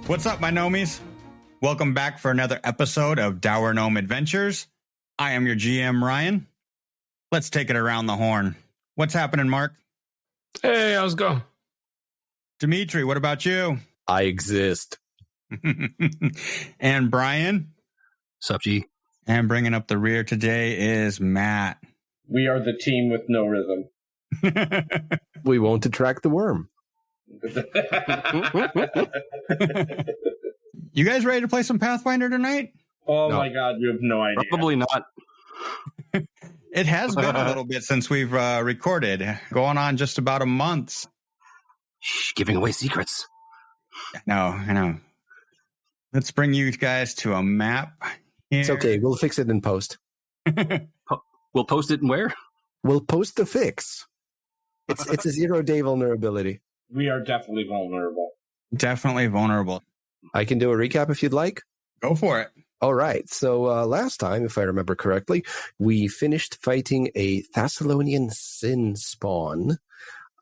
What's up, my gnomies? Welcome back for another episode of Dour Gnome Adventures. I am your GM, Ryan. Let's take it around the horn. What's happening, Mark? Hey, how's it going? Dimitri, what about you? I exist. And Brian? Sup, G? And bringing up the rear today is Matt. We are the team with no rhythm. We won't attract the worm. You guys ready to play some Pathfinder tonight? Oh no. My God, you have no idea. Probably not. It has been a little bit since we've recorded, going on just about a month. Shh, giving away secrets. No, I know. Let's bring you guys to a map here. It's okay. We'll fix it in post. We'll post it in where? We'll post the fix. It's a 0-day vulnerability. We are definitely vulnerable. Definitely vulnerable. I can do a recap if you'd like. Go for it. All right. So last time, if I remember correctly, we finished fighting a Thessalonian sin spawn,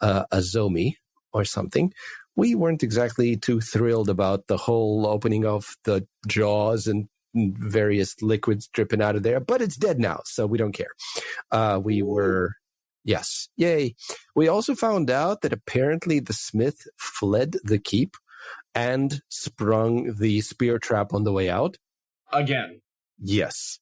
a Zombie or something. We weren't exactly too thrilled about the whole opening of the jaws and various liquids dripping out of there, but it's dead now, so we don't care. Yes, yay. We also found out that apparently the smith fled the keep and sprung the spear trap on the way out. Again. Yes.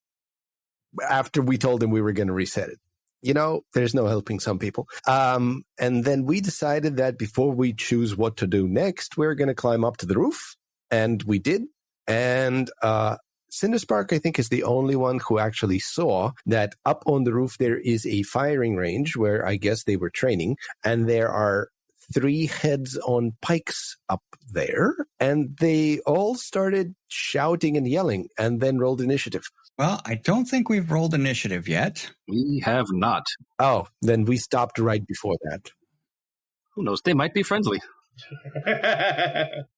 After we told him we were going to reset it. You know, there's no helping some people. And then we decided that before we choose what to do next, we're going to climb up to the roof. And we did. And Cinderspark, I think, is the only one who actually saw that up on the roof there is a firing range where I guess they were training. And there are 3 heads on pikes up there. And they all started shouting and yelling and then rolled initiative. Well, I don't think we've rolled initiative yet. We have not. Oh, then we stopped right before that. Who knows? They might be friendly.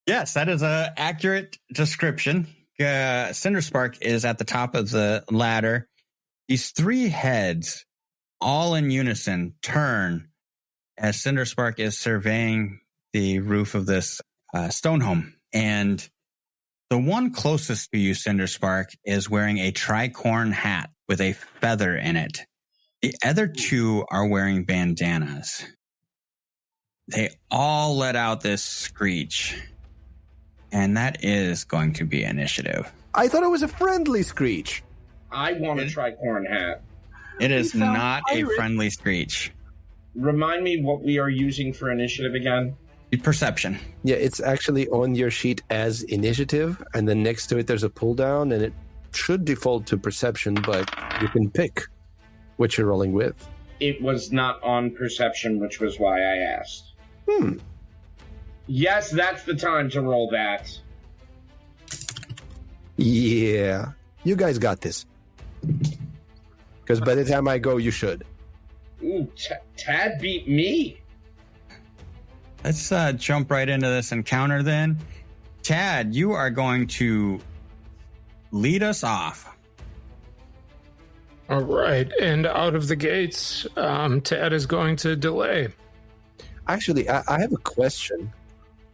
Yes, that is an accurate description. Cinderspark is at the top of the ladder. These 3 heads, all in unison, turn as Cinderspark is surveying the roof of this stone home. And the one closest to you, Cinderspark, is wearing a tricorn hat with a feather in it. The other 2 are wearing bandanas. They all let out this screech. And that is going to be initiative. I thought it was a friendly screech. I want a tricorn hat. It is not a friendly screech. Remind me what we are using for initiative again. Perception. Yeah, it's actually on your sheet as initiative, and then next to it there's a pull down, and it should default to perception, but you can pick what you're rolling with. It was not on perception, which was why I asked. Yes, that's the time to roll that. Yeah, you guys got this. Because by the time I go, you should. Ooh, Tad beat me. Let's jump right into this encounter then. Tad, you are going to lead us off. All right, and out of the gates, Tad is going to delay. Actually, I have a question.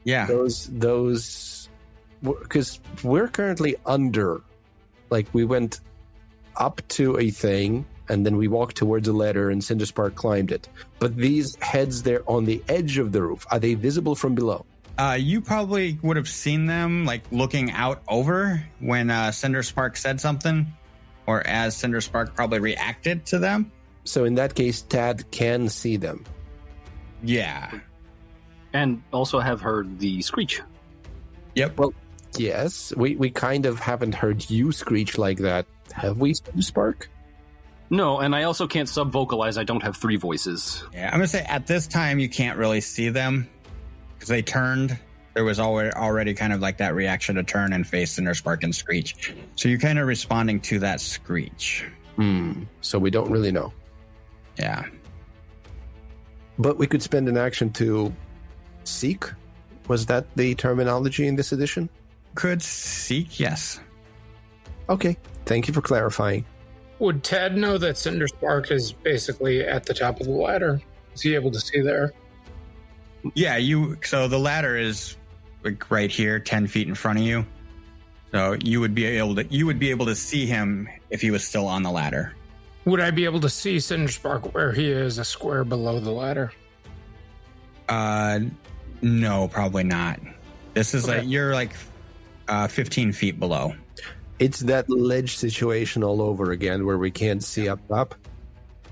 Yeah. Those, because we're currently under, like we went up to a thing, and then we walked towards a ladder, and Cinderspark climbed it. But these heads there on the edge of the roof, are they visible from below? You probably would have seen them, like, looking out over when Cinderspark said something, or as Cinderspark probably reacted to them. So in that case, Tad can see them. Yeah. And also have heard the screech. Yep. Well, yes. We kind of haven't heard you screech like that. Have we, Cinderspark? No, and I also can't sub-vocalize. I don't have 3 voices. Yeah, I'm going to say at this time you can't really see them because they turned. There was already kind of like that reaction to turn and face Cinderspark and screech. So you're kind of responding to that screech. So we don't really know. Yeah. But we could spend an action to seek. Was that the terminology in this edition? Could seek, yes. Okay. Thank you for clarifying. Would Tad know that Cinderspark is basically at the top of the ladder? Is he able to see there? Yeah, so the ladder is like right here, 10 feet in front of you. So you would be able to see him if he was still on the ladder. Would I be able to see Cinderspark where he is, a square below the ladder? No, probably not. This is Okay. like you're like 15 feet below. It's that ledge situation all over again where we can't see up top.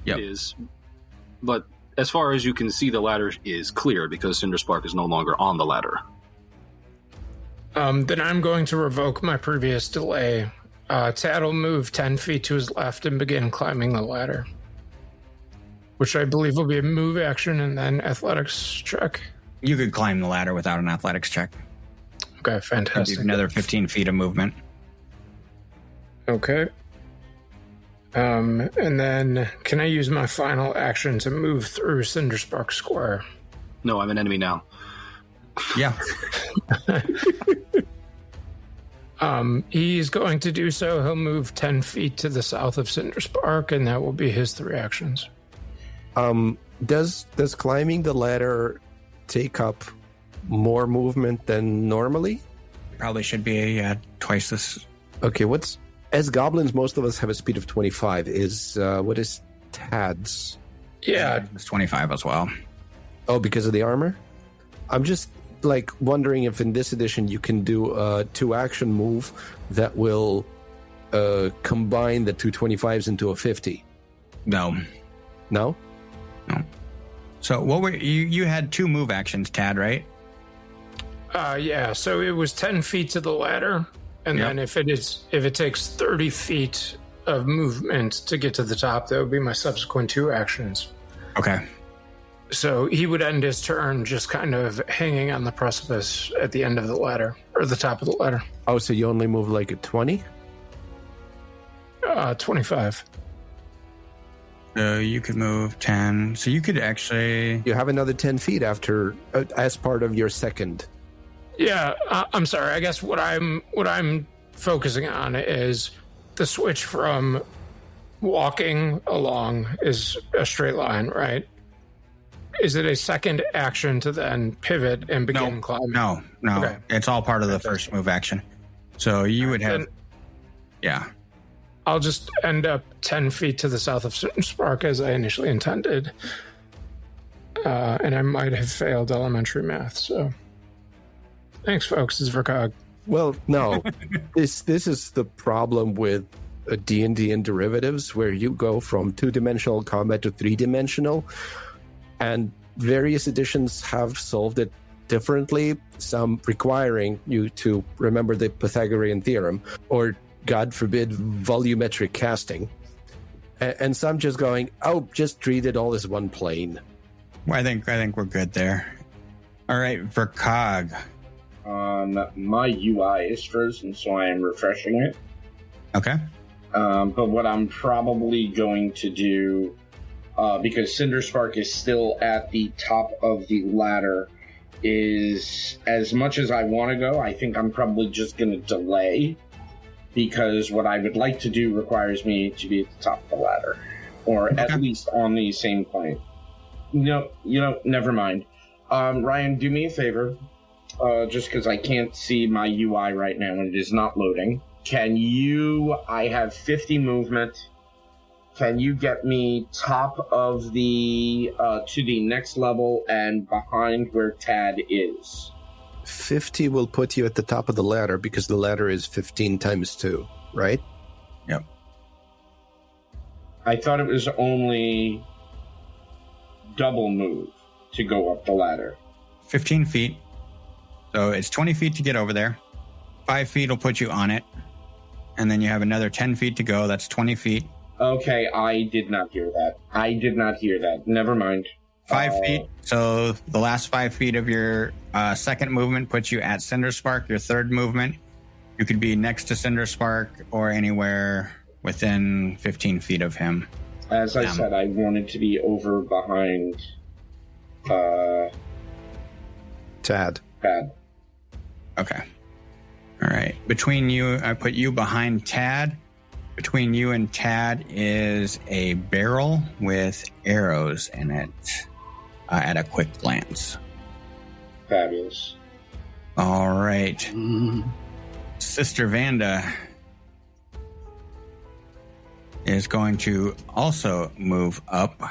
Yep. It is. But as far as you can see, the ladder is clear because Cinderspark is no longer on the ladder. Then I'm going to revoke my previous delay. Tad will move 10 feet to his left and begin climbing the ladder, which I believe will be a move action and then athletics check. You could climb the ladder without an athletics check. Okay, That'd be fantastic. another 15 feet of movement. Okay. And then can I use my final action to move through Cinderspark Square? No, I'm an enemy now. Yeah. He's going to do so. He'll move 10 feet to the south of Cinderspark, and that will be his 3 actions. Does climbing the ladder take up more movement than normally? Probably should be twice this. Okay, as goblins, most of us have a speed of 25. What is Tad's? Yeah, It's 25 as well. Oh, because of the armor? I'm just like wondering if in this edition you can do a 2-action move that will combine the 2 25s into a 50. No. No? So what were you had 2 move actions, Tad, right? yeah. So it was 10 feet to the ladder, and Yep. then if it takes 30 feet of movement to get to the top, that would be my subsequent 2 actions. Okay. So he would end his turn just kind of hanging on the precipice at the end of the ladder, or the top of the ladder. Oh, so you only move like a 20? 25. So you could move 10. So you could actually... You have another 10 feet after, as part of your second. Yeah, I'm sorry. I guess what I'm focusing on is the switch from walking along is a straight line, right? Is it a second action to then pivot and begin climbing? No. Okay. It's all part of the first move action. So you would have... Then Yeah. I'll just end up 10 feet to the south of Spark as I initially intended. And I might have failed elementary math, so... Thanks, folks. This is Vercog. Well, no. this is the problem with D&D and derivatives, where you go from 2-dimensional combat to 3-dimensional, and various editions have solved it differently, some requiring you to remember the Pythagorean theorem, or, God forbid, volumetric casting, and some just going, oh, just treat it all as one plane. Well, I think we're good there. All right, Vercog. My UI is frozen, so I am refreshing it. Okay. But what I'm probably going to do, because Cinderspark is still at the top of the ladder, is as much as I want to go, I think I'm probably just going to delay, because what I would like to do requires me to be at the top of the ladder, or at least on the same plane. No, never mind. Ryan, do me a favor, just because I can't see my UI right now and it is not loading. I have 50 movement. Can you get me top of the, to the next level and behind where Tad is? 50 will put you at the top of the ladder because the ladder is 15 times 2, right? Yep. I thought it was only double move to go up the ladder. 15 feet. So it's 20 feet to get over there. 5 feet will put you on it. And then you have another 10 feet to go. That's 20 feet. Okay, I did not hear that. Never mind. 5 feet. So the last 5 feet of your second movement puts you at Cinderspark. Your third movement, you could be next to Cinderspark or anywhere within 15 feet of him. As I said, I wanted to be over behind Tad. Okay. All right. Between you, I put you behind Tad. Between you and Tad is a barrel with arrows in it at a quick glance. Fabulous. All right. Sister Vanda is going to also move up.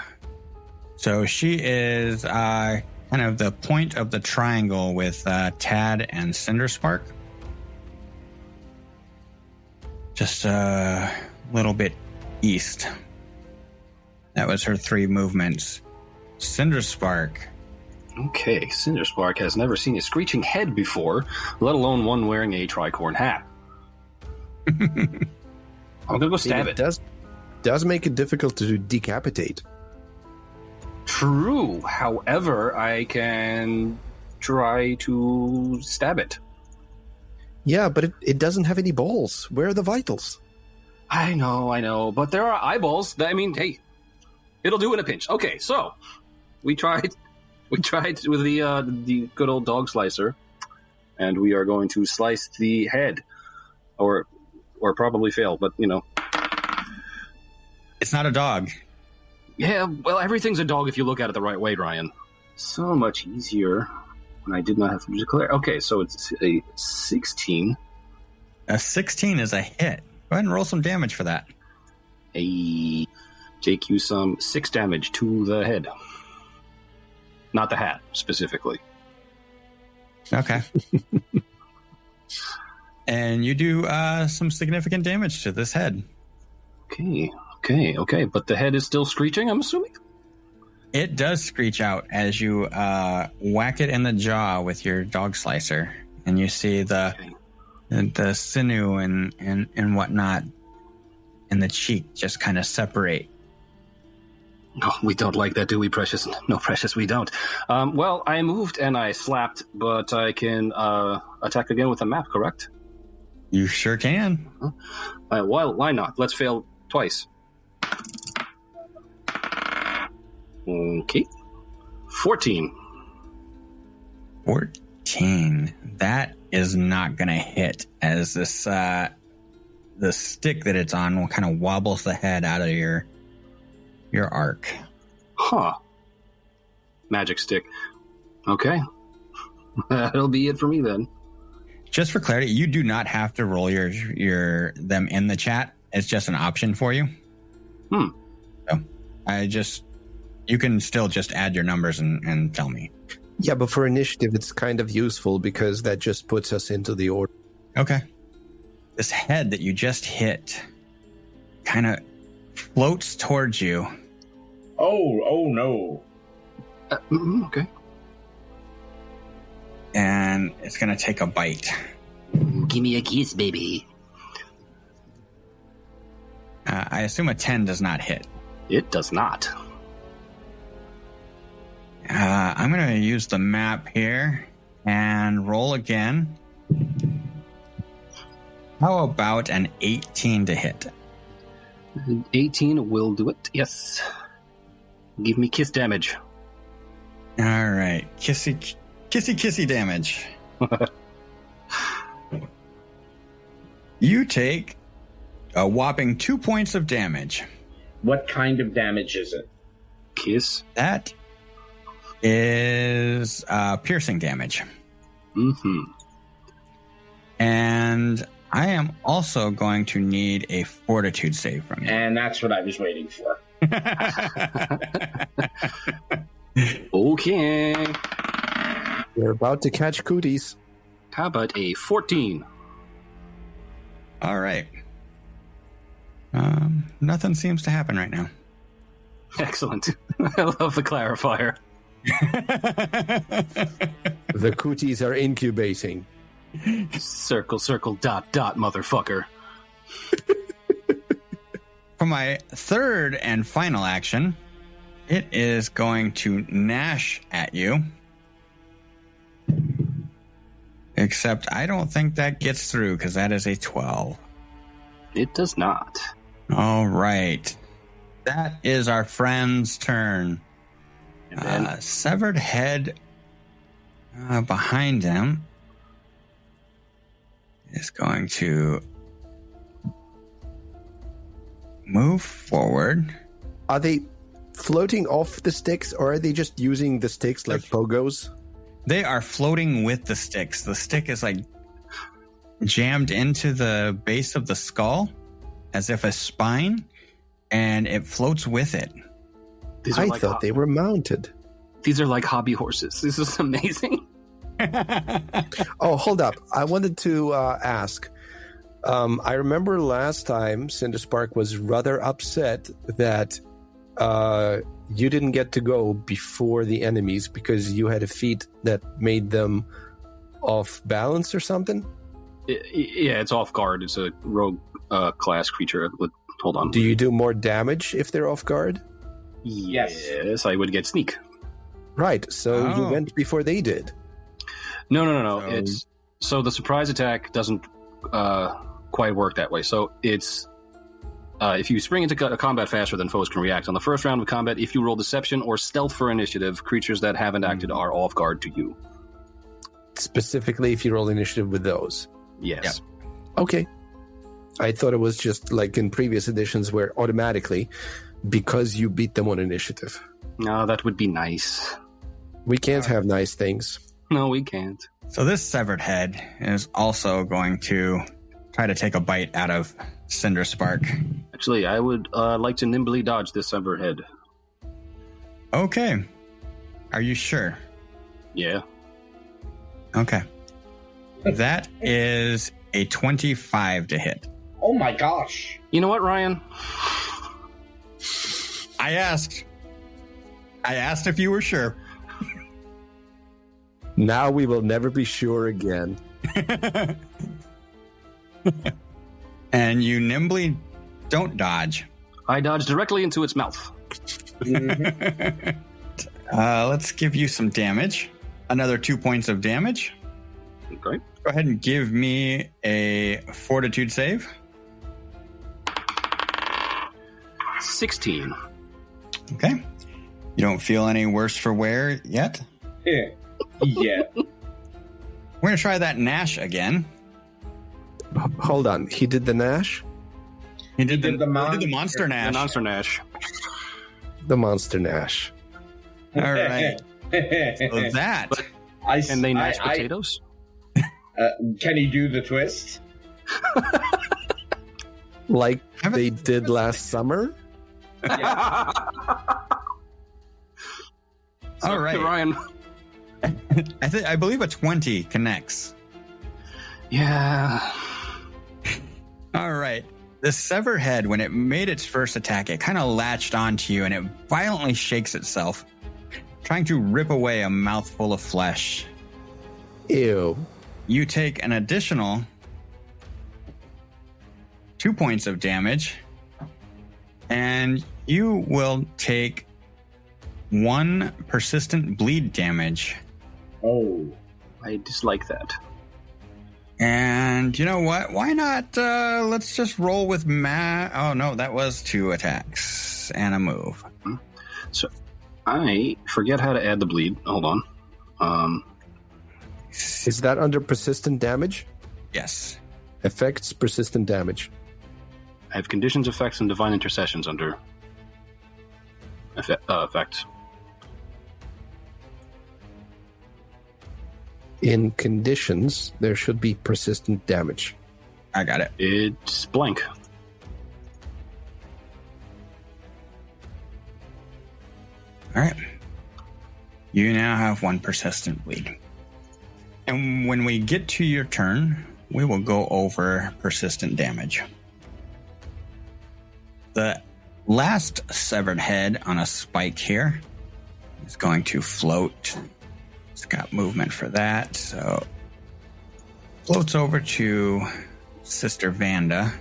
So she is kind of the point of the triangle with Tad and Cinderspark. Just a little bit east. That was her 3 movements. Cinderspark. Okay, Cinderspark has never seen a screeching head before, let alone one wearing a tricorn hat. I'm gonna go stab it. Does make it difficult to decapitate. True. However, I can try to stab it. Yeah, but it doesn't have any balls. Where are the vitals? I know, but there are eyeballs. I mean, hey, it'll do in a pinch. Okay, so we tried with the good old dog slicer, and we are going to slice the head, or probably fail, but It's not a dog. Yeah, well, everything's a dog if you look at it the right way, Ryan. So much easier when I did not have to declare. Okay, so it's a 16. A 16 is a hit. Go ahead and roll some damage for that. Take you some 6 damage to the head. Not the hat, specifically. Okay. And you do some significant damage to this head. Okay. But the head is still screeching, I'm assuming? It does screech out as you whack it in the jaw with your dog slicer. And you see the sinew and whatnot in the cheek just kind of separate. Oh, we don't like that, do we, Precious? No, Precious, we don't. Well, I moved and I slapped, but I can attack again with a map, correct? You sure can. Well, why not? Let's fail twice. Okay. 14. 14. That is not going to hit, as this the stick that it's on will kind of wobbles the head out of your arc. Huh. Magic stick. Okay. That'll be it for me then. Just for clarity, you do not have to roll them in the chat. It's just an option for you. So you can still just add your numbers and tell me. Yeah, but for initiative, it's kind of useful because that just puts us into the order. Okay. This head that you just hit kind of floats towards you. Oh no. Okay. And it's going to take a bite. Give me a kiss, baby. I assume a 10 does not hit. It does not. I'm going to use the map here and roll again. How about an 18 to hit? 18 will do it, yes. Give me kiss damage. All right. Kissy damage. You take a whopping 2 points of damage. What kind of damage is it? Kiss? That is piercing damage. Mm-hmm. And I am also going to need a fortitude save from you. And that's what I was waiting for. Okay. We're about to catch cooties. How about a 14? All right. Nothing seems to happen right now. Excellent. I love the clarifier. The cooties are incubating. Circle, dot, motherfucker. For my third and final action, it is going to gnash at you. Except I don't think that gets through because that is a 12. It does not. All right. That is our friend's turn. And then Severed head behind him is going to move forward. Are they floating off the sticks or are they just using the sticks like pogos? They are floating with the sticks. The stick is like jammed into the base of the skull as if a spine, and it floats with it. I thought they were mounted. These are like hobby horses. This is amazing. Oh, hold up. I wanted to ask. I remember last time Cinderspark was rather upset that you didn't get to go before the enemies because you had a feat that made them off balance or something? Yeah, it's off guard. It's a rogue class creature. Hold on. Do you do more damage if they're off guard? Yes, I would get sneak. Right, so you went before they did. No. So the surprise attack doesn't quite work that way. So it's if you spring into combat faster than foes can react on the first round of combat, if you roll deception or stealth for initiative, creatures that haven't acted are off guard to you. Specifically if you roll initiative with those. Yes. Yep. Okay. I thought it was just like in previous editions where automatically, because you beat them on initiative. No, that would be nice. We can't have nice things. No, we can't. So this severed head is also going to try to take a bite out of Cinderspark. Actually, I would like to nimbly dodge this severed head. Okay. Are you sure? Yeah. Okay. That is a 25 to hit. Oh my gosh. You know what, Ryan? I asked if you were sure. Now we will never be sure again. And you nimbly don't dodge. I dodge directly into its mouth. Let's give you some damage. Another 2 points of damage. Okay. Go ahead and give me a fortitude save. 16. Okay. You don't feel any worse for wear yet? Yeah. We're going to try that Gnash again. Hold on. He did the Gnash? He did the monster Gnash. The monster Gnash. The monster Gnash. All right. So that. Can they mash potatoes? Can he do the twist? Like they did last summer? Yeah. All right. Ryan. I believe a 20 connects. Yeah. All right. The sever head, when it made its first attack, it kind of latched onto you and it violently shakes itself, trying to rip away a mouthful of flesh. Ew. You take an additional 2 points of damage, and you will take 1 persistent bleed damage. Oh. I dislike that. And you know what? Why not? Let's just roll with Oh, no, that was 2 attacks and a move. So I forget how to add the bleed. Hold on. Is that under persistent damage? Yes. Effects persistent damage. I have conditions, effects, and divine intercessions under effects. In conditions, there should be persistent damage. I got it. It's blank. All right. You now have 1 persistent bleed. And when we get to your turn, we will go over persistent damage. The last severed head on a spike here is going to float. It's got movement for that, so floats over to Sister Vanda.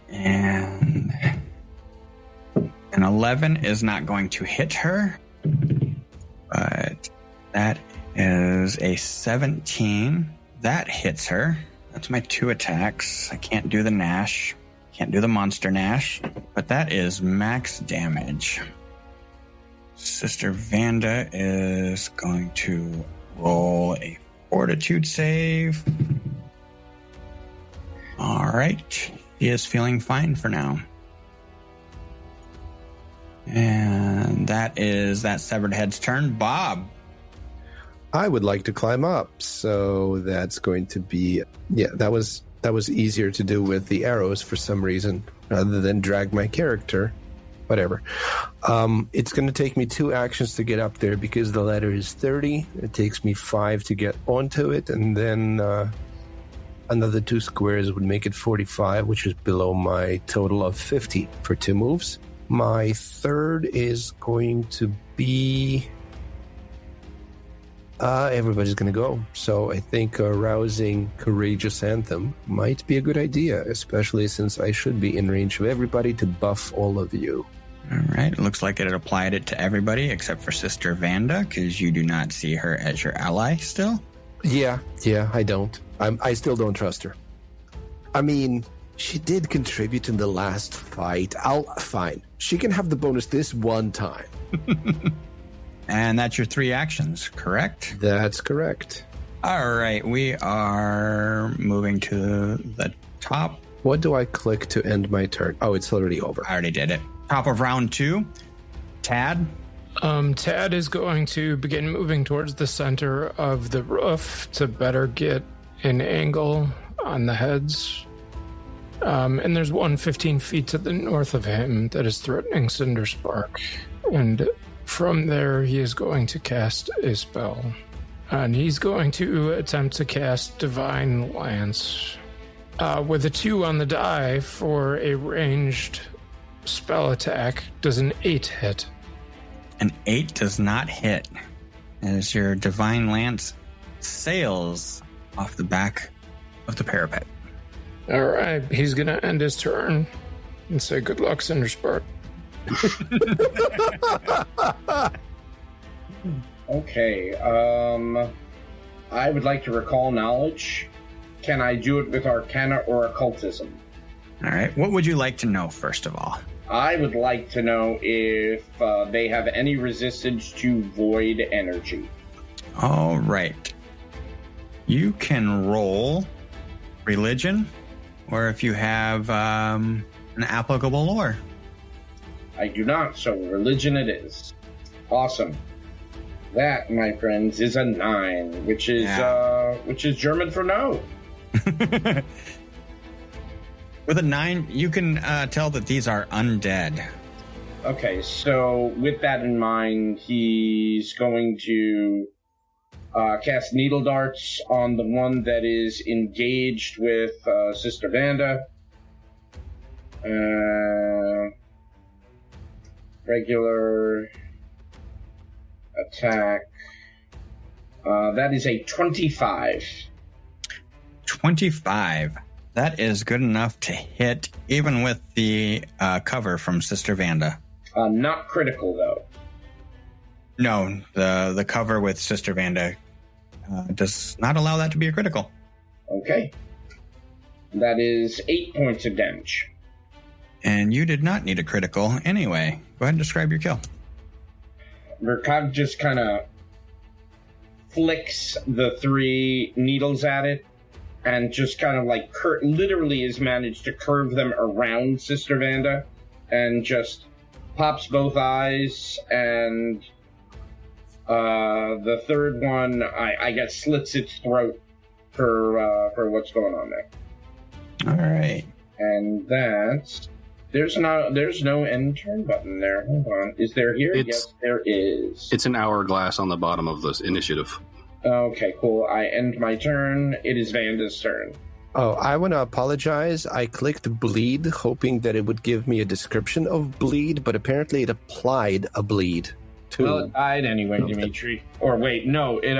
And an 11 is not going to hit her, but that is a 17. That hits her. That's my 2 attacks. I can't do the Gnash. Can't do the monster Gnash, but that is max damage. Sister Vanda is going to roll a fortitude save. All right. She is feeling fine for now. And that is that severed head's turn. Bob. I would like to climb up, so that's going to be... Yeah, that was easier to do with the arrows for some reason, rather than drag my character. Whatever. It's going to take me 2 actions to get up there because the ladder is 30. It takes me 5 to get onto it, and then another 2 squares would make it 45, which is below my total of 50 for 2 moves. My third is going to be... everybody's going to go. So I think a rousing, courageous anthem might be a good idea, especially since I should be in range of everybody to buff all of you. All right. It looks like it applied it to everybody except for Sister Vanda, because you do not see her as your ally still. Yeah, I don't. I still don't trust her. I mean, she did contribute in the last fight. Fine. She can have the bonus this one time. And that's your 3 actions, correct? That's correct. All right. We are moving to the top. What do I click to end my turn? Oh, it's already over. I already did it. Top of round 2. Tad? Tad is going to begin moving towards the center of the roof to better get an angle on the heads. And there's one 15 feet to the north of him that is threatening Cinder Spark. And from there, he is going to cast a spell. And he's going to attempt to cast Divine Lance. With a 2 on the die for a ranged spell attack, does an 8 hit? An 8 does not hit, as your Divine Lance sails off the back of the parapet. All right, he's going to end his turn and say, good luck, Cinder Spark. Okay, I would like to recall knowledge. Can I do it with Arcana or Occultism? All right. What would you like to know, first of all? I would like to know if they have any resistance to void energy. All right. You can roll religion, or if you have an applicable lore. I do not, so religion it is. Awesome. That, my friends, is a 9, which is German for no. With a 9, you can tell that these are undead. Okay, so with that in mind, he's going to cast Needle Darts on the one that is engaged with Sister Vanda. Regular attack. That is a 25. 25. That is good enough to hit, even with the cover from Sister Vanda. Not critical, though. No, the cover with Sister Vanda does not allow that to be a critical. Okay. That is 8 points of damage. And you did not need a critical anyway. Go ahead and describe your kill. Merkab just kind of flicks the 3 needles at it and just kind of like literally has managed to curve them around Sister Vanda and just pops both eyes, and the third one I guess slits its throat for what's going on there. All right. And that's there's no end turn button there. Hold on. Is there here? Yes, there is. It's an hourglass on the bottom of this initiative. Okay, cool. I end my turn. It is Vanda's turn. Oh, I want to apologize. I clicked bleed, hoping that it would give me a description of bleed, but apparently it applied a bleed to... Well, it died anyway, Dimitri. Or wait, no, did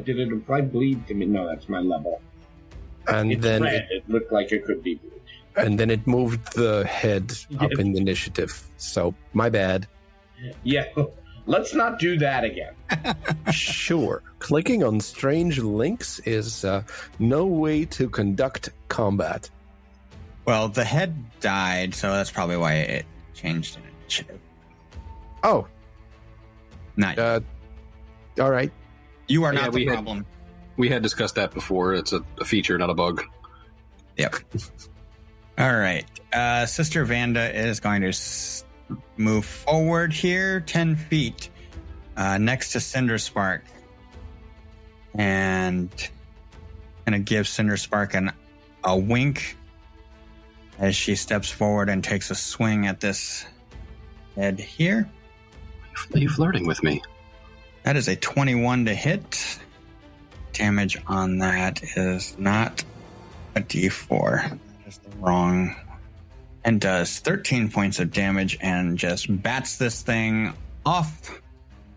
it apply bleed to me? No, that's my level. And it's then red. It looked like it could be bleed. And then it moved the head up in the initiative. So, my bad. Yeah, let's not do that again. Sure. Clicking on strange links is no way to conduct combat. Well, the head died, so that's probably why it changed in initiative. Oh. Not all right. You are not the problem. We had discussed that before. It's a feature, not a bug. Yep. All right. Sister Vanda is going to move forward here 10 feet next to Cinder Spark. and gonna give Cinderspark a wink as she steps forward and takes a swing at this head here. Are you flirting with me? That is a 21 to hit. Damage on that is not a D4. That is the wrong. And does 13 points of damage and just bats this thing off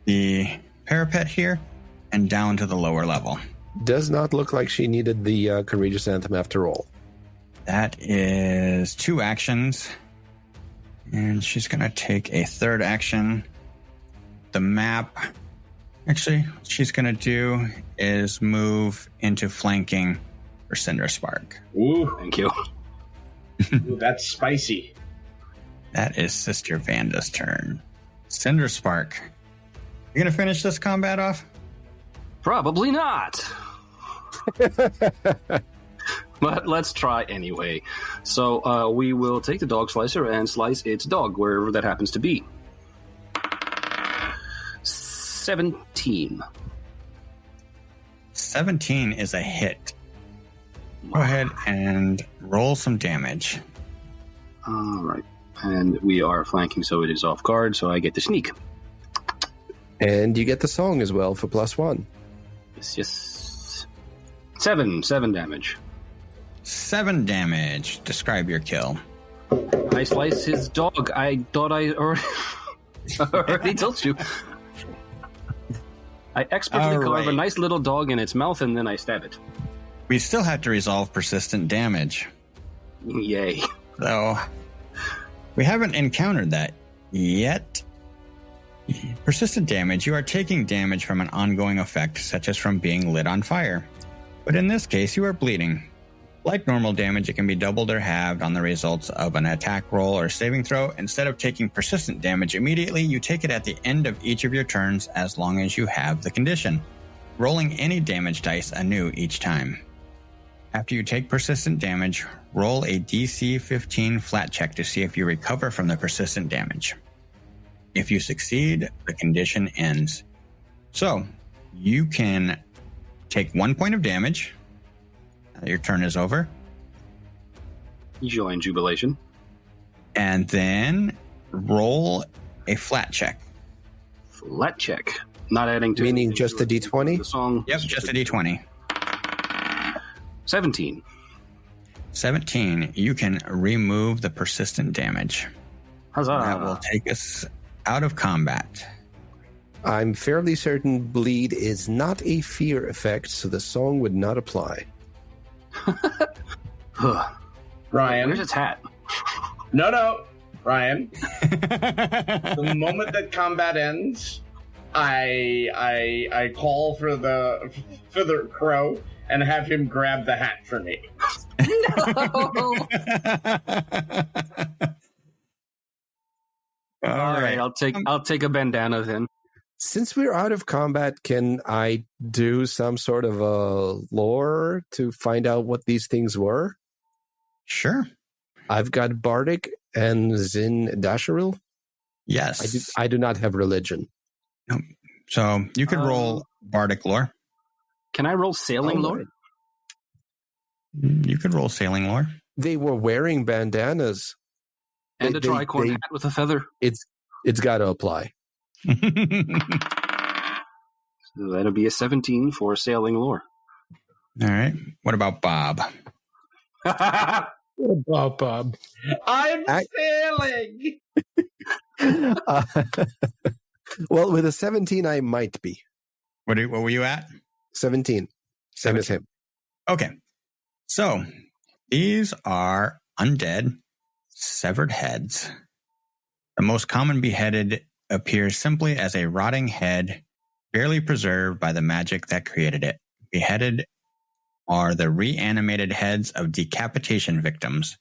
the parapet here and down to the lower level. Does not look like she needed the Courageous Anthem after all. That is 2 actions. And she's going to take a third action. The map. Actually, what she's going to do is move into flanking for Cinderspark. Ooh, Thank you. ooh, that's spicy. That is Sister Vanda's turn. Cinderspark. You going to finish this combat off? Probably not. But let's try anyway. So we will take the dog slicer and slice its dog, wherever that happens to be. 17. 17 is a hit. Go ahead and roll some damage. All right. And we are flanking, so it is off guard, so I get to sneak. And you get the song as well for +1. Yes. 7 damage. 7 damage. Describe your kill. I slice his dog. I thought I already told you. I expertly carve a nice little dog in its mouth, and then I stab it. We still have to resolve persistent damage. Yay. So, we haven't encountered that yet. Persistent damage. You are taking damage from an ongoing effect, such as from being lit on fire. But in this case, you are bleeding. Like normal damage, it can be doubled or halved on the results of an attack roll or saving throw. Instead of taking persistent damage immediately, you take it at the end of each of your turns as long as you have the condition, rolling any damage dice anew each time. After you take persistent damage, roll a DC 15 flat check to see if you recover from the persistent damage. If you succeed, the condition ends. So, you can take 1 point of damage. Your turn is over. Join jubilation. And then roll a flat check. Flat check. Not adding to... Meaning just the D20? The song. Yep, just a D20. 17. 17. You can remove the persistent damage. Huzzah. That will take us out of combat. I'm fairly certain bleed is not a fear effect, so the song would not apply. Ryan. Where's its hat? No, Ryan. The moment that combat ends, I call for the crow and have him grab the hat for me. No. All right, I'll take a bandana then. Since we're out of combat, can I do some sort of a lore to find out what these things were? Sure. I've got Bardic and Zin Dasharil. Yes. I do not have religion. No. So you could roll Bardic lore. Can I roll sailing lore? You could roll sailing lore. They were wearing bandanas. And a tricorn hat with a feather. It's got to apply. So that'll be a 17 for sailing lore. All right. What about Bob? What about Bob? I'm sailing! Well, with a 17, I might be. What were you at? 17. Same as him. Okay. So these are undead, severed heads. The most common beheaded appears simply as a rotting head, barely preserved by the magic that created it. Beheaded are the reanimated heads of decapitation victims.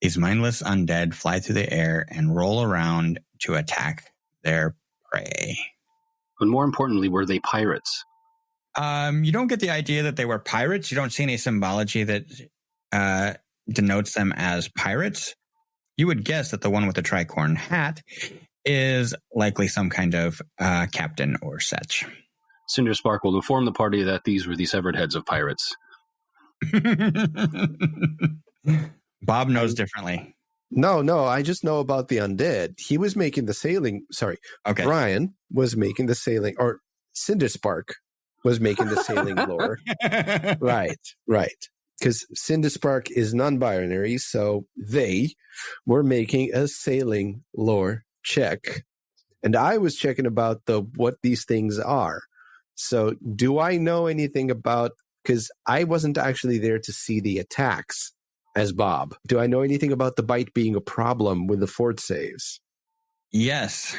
These mindless undead fly through the air and roll around to attack their prey. But more importantly, were they pirates? You don't get the idea that they were pirates. You don't see any symbology that denotes them as pirates. You would guess that the one with the tricorn hat is likely some kind of captain or such. Cinderspark will inform the party that these were the severed heads of pirates. Bob knows differently. No, I just know about the undead. He was making the sailing. Sorry. Okay. Brian was making the sailing, or Cinderspark was making the sailing lore. Right. Because Cinderspark is non-binary, so they were making a sailing lore check. And I was checking about what these things are. So do I know anything about, because I wasn't actually there to see the attacks as Bob. Do I know anything about the bite being a problem with the fort saves? Yes.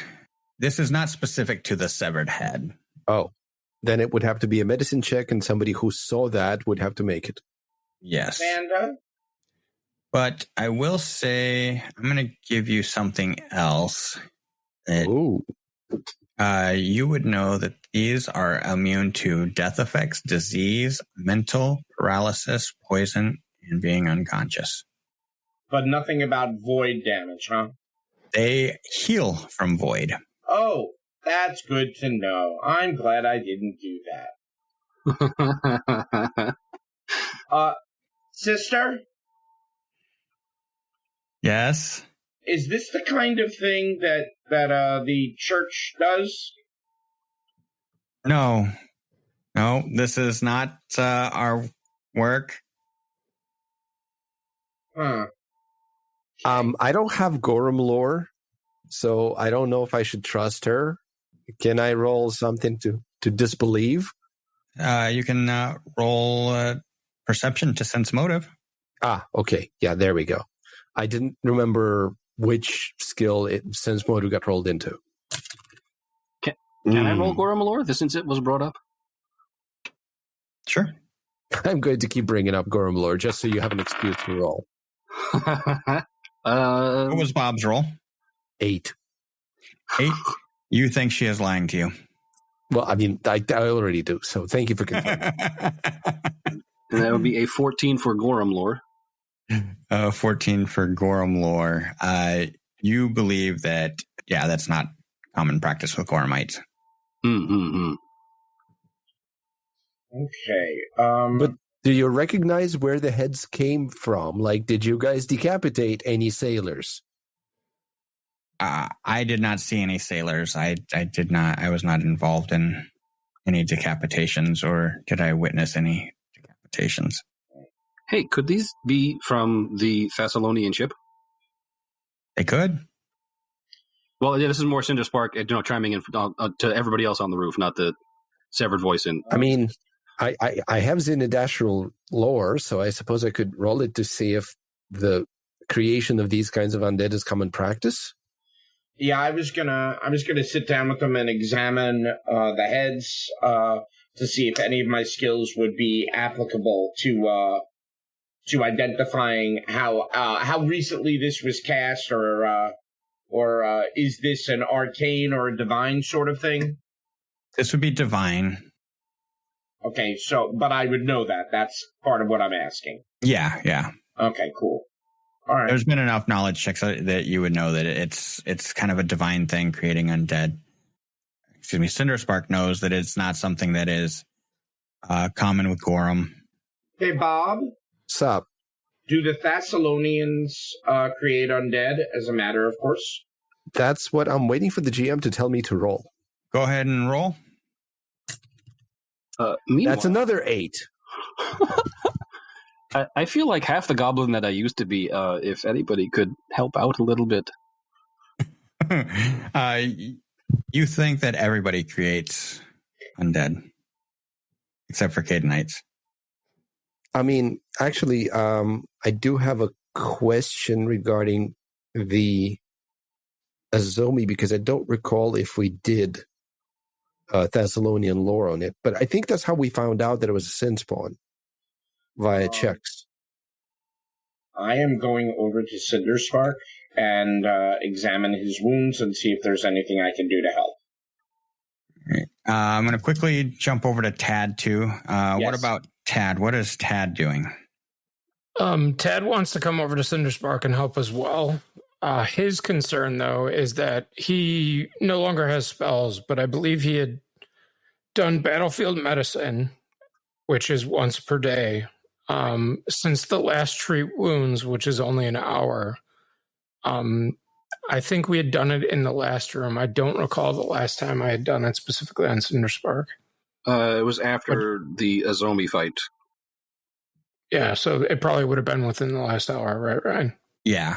This is not specific to the severed head. Oh, then it would have to be a medicine check, and somebody who saw that would have to make it. Yes. Amanda? But I will say, I'm going to give you something else. Ooh. You would know that these are immune to death effects, disease, mental paralysis, poison, and being unconscious. But nothing about void damage, huh? They heal from void. Oh, that's good to know. I'm glad I didn't do that. Sister? Yes? Is this the kind of thing that the church does? No, this is not our work. Huh. I don't have Gorham lore, so I don't know if I should trust her. Can I roll something to disbelieve? You can roll perception to sense motive. Okay. Yeah, there we go. I didn't remember which skill sense motive got rolled into. Can I roll Gorham lore since it was brought up? Sure. I'm going to keep bringing up Gorham lore just so you have an excuse to roll. What was Bob's roll? 8. 8? You think she is lying to you? Well, I mean, I already do, so thank you for confirming. And that would be a 14 for Gorham lore. 14 for Gorham lore. You believe that, that's not common practice with Goramites. Mm-hmm. Okay. But do you recognize where the heads came from? Like, did you guys decapitate any sailors? I did not see any sailors. I did not. I was not involved in any decapitations, or did I witness any decapitations? Hey, could these be from the Thessalonian ship? They could. Well, yeah, this is more Cinderspark, chiming in to everybody else on the roof, not the severed voice in. I mean, I have Zinadashral lore, so I suppose I could roll it to see if the creation of these kinds of undead is common practice. Yeah, I was gonna sit down with them and examine the heads to see if any of my skills would be applicable to identifying how recently this was cast, or is this an arcane or a divine sort of thing? This would be divine. Okay, but I would know that. That's part of what I'm asking. Yeah. Okay, cool. All right. There's been enough knowledge checks that you would know that it's kind of a divine thing creating undead. Excuse me, Cinderspark knows that it's not something that is common with Gorham. Hey, Bob. Sup? Do the Thessalonians create undead, as a matter of course? That's what I'm waiting for the GM to tell me to roll. Go ahead and roll. That's another 8. I feel like half the goblin that I used to be, if anybody could help out a little bit. You think that everybody creates undead, except for Cadenites. I mean, actually, I do have a question regarding the Azomi, because I don't recall if we did Thessalonian lore on it, but I think that's how we found out that it was a sin spawn, via checks. I am going over to Cinderspark and examine his wounds and see if there's anything I can do to help. Right. I'm going to quickly jump over to Tad, too. Yes. What about Tad? What is Tad doing? Tad wants to come over to Cinderspark and help as well. His concern, though, is that he no longer has spells, but I believe he had done battlefield medicine, which is once per day, since the last treat wounds, which is only an hour. I think we had done it in the last room. I don't recall the last time I had done it specifically on Cinderspark. It was after the Azomi fight. Yeah, so it probably would have been within the last hour, right, Ryan? Yeah.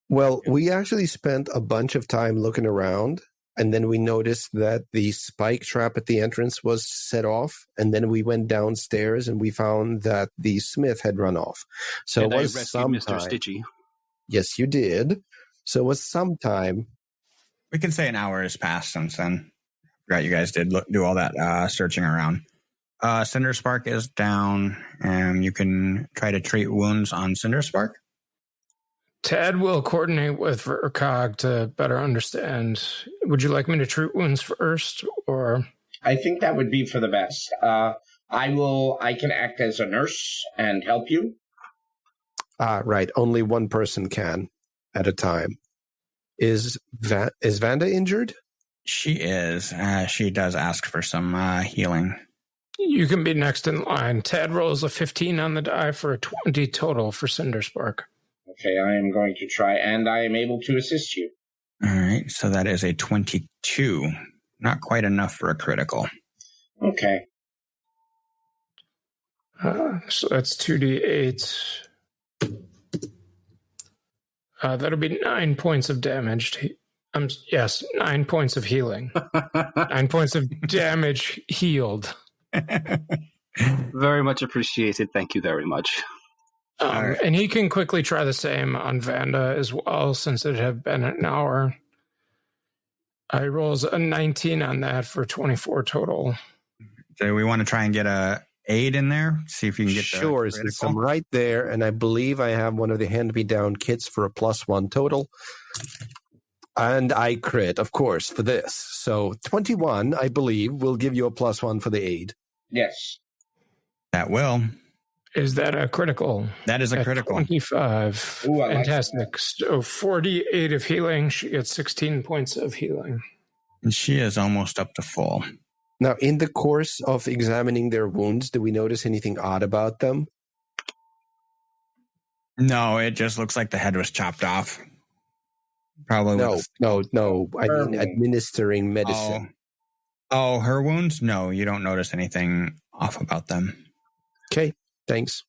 Well, we actually spent a bunch of time looking around, and then we noticed that the spike trap at the entrance was set off, and then we went downstairs and we found that the smith had run off. So and it was I rescued some Mr. time. Stitchy. Yes, you did. So it was some time. We can say an hour has passed since then. Forgot you guys did do all that searching around. Cinderspark is down, and you can try to treat wounds on Cinderspark. Tad will coordinate with Vercog to better understand. Would you like me to treat wounds first, or? I think that would be for the best. I can act as a nurse and help you. Right. Only one person can at a time. Is Vanda injured? She is. She does ask for some healing. You can be next in line. Tad rolls a 15 on the die for a 20 total for Cinderspark. Okay, I am going to try, and I am able to assist you. All right, so that is a 22. Not quite enough for a critical. Okay. So that's 2d8. That'll be 9 points of damage. Yes, 9 points of healing. 9 points of damage healed. Very much appreciated. Thank you very much. Right. And he can quickly try the same on Vanda as well, since it had been an hour. I rolls a 19 on that for 24 total. So we want to try and get a aid in there, see if you can get Sure, since I'm right there, and I believe I have one of the hand-me-down kits for a +1 total. And I crit, of course, for this. So 21, I believe, will give you a +1 for the aid. Yes. That will. Is that a critical? That is a critical. 25. Ooh, I like Fantastic. So 48 of healing. She gets 16 points of healing. And she is almost up to full. Now, in the course of examining their wounds, do we notice anything odd about them? No, it just looks like the head was chopped off. Probably. No. I mean, administering medicine. Oh, her wounds? No, you don't notice anything off about them. Okay, thanks.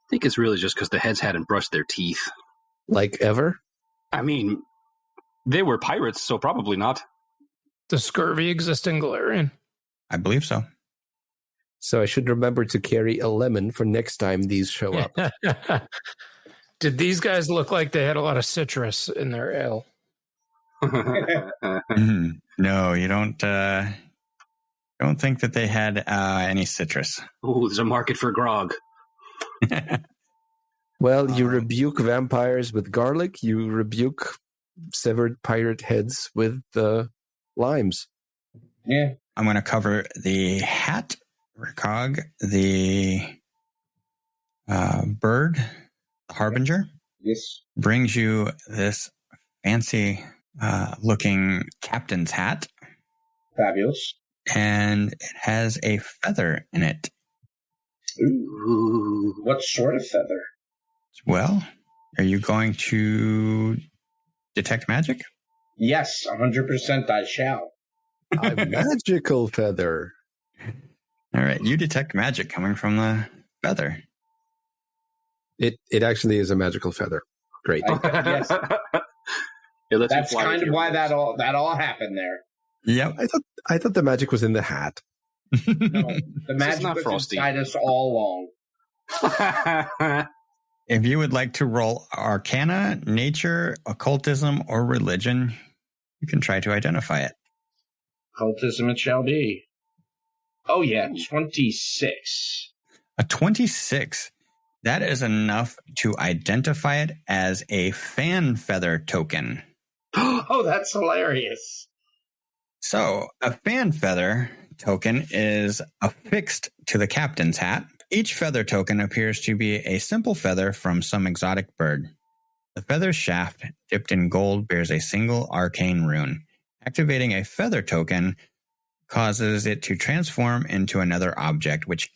I think it's really just because the heads hadn't brushed their teeth. Like ever? I mean, they were pirates, so probably not. Does scurvy exist in Galarian? I believe so. So I should remember to carry a lemon for next time these show up. Did these guys look like they had a lot of citrus in their ale? No, you don't think that they had any citrus. Ooh, there's a market for grog. Well, you rebuke vampires with garlic. You rebuke severed pirate heads with limes. Yeah. I'm going to cover the hat, Recog, the bird, the Harbinger. Yes. Brings you this fancy looking captain's hat. Fabulous. And it has a feather in it. Ooh. What sort of feather? Well, are you going to detect magic? Yes, 100% I shall. A magical feather. All right, you detect magic coming from the feather. It actually is a magical feather. Great. Yes. That's kind of why that all happened there. Yep. I thought the magic was in the hat. No, the magic was Frosty. inside us all along. If you would like to roll Arcana, Nature, Occultism, or Religion, you can try to identify it. Occultism it shall be. Oh yeah, 26. A 26. That is enough to identify it as a fan feather token. Oh, that's hilarious. So, a fan feather token is affixed to the captain's hat. Each feather token appears to be a simple feather from some exotic bird. The feather's shaft, dipped in gold, bears a single arcane rune. Activating a feather token causes it to transform into another object, which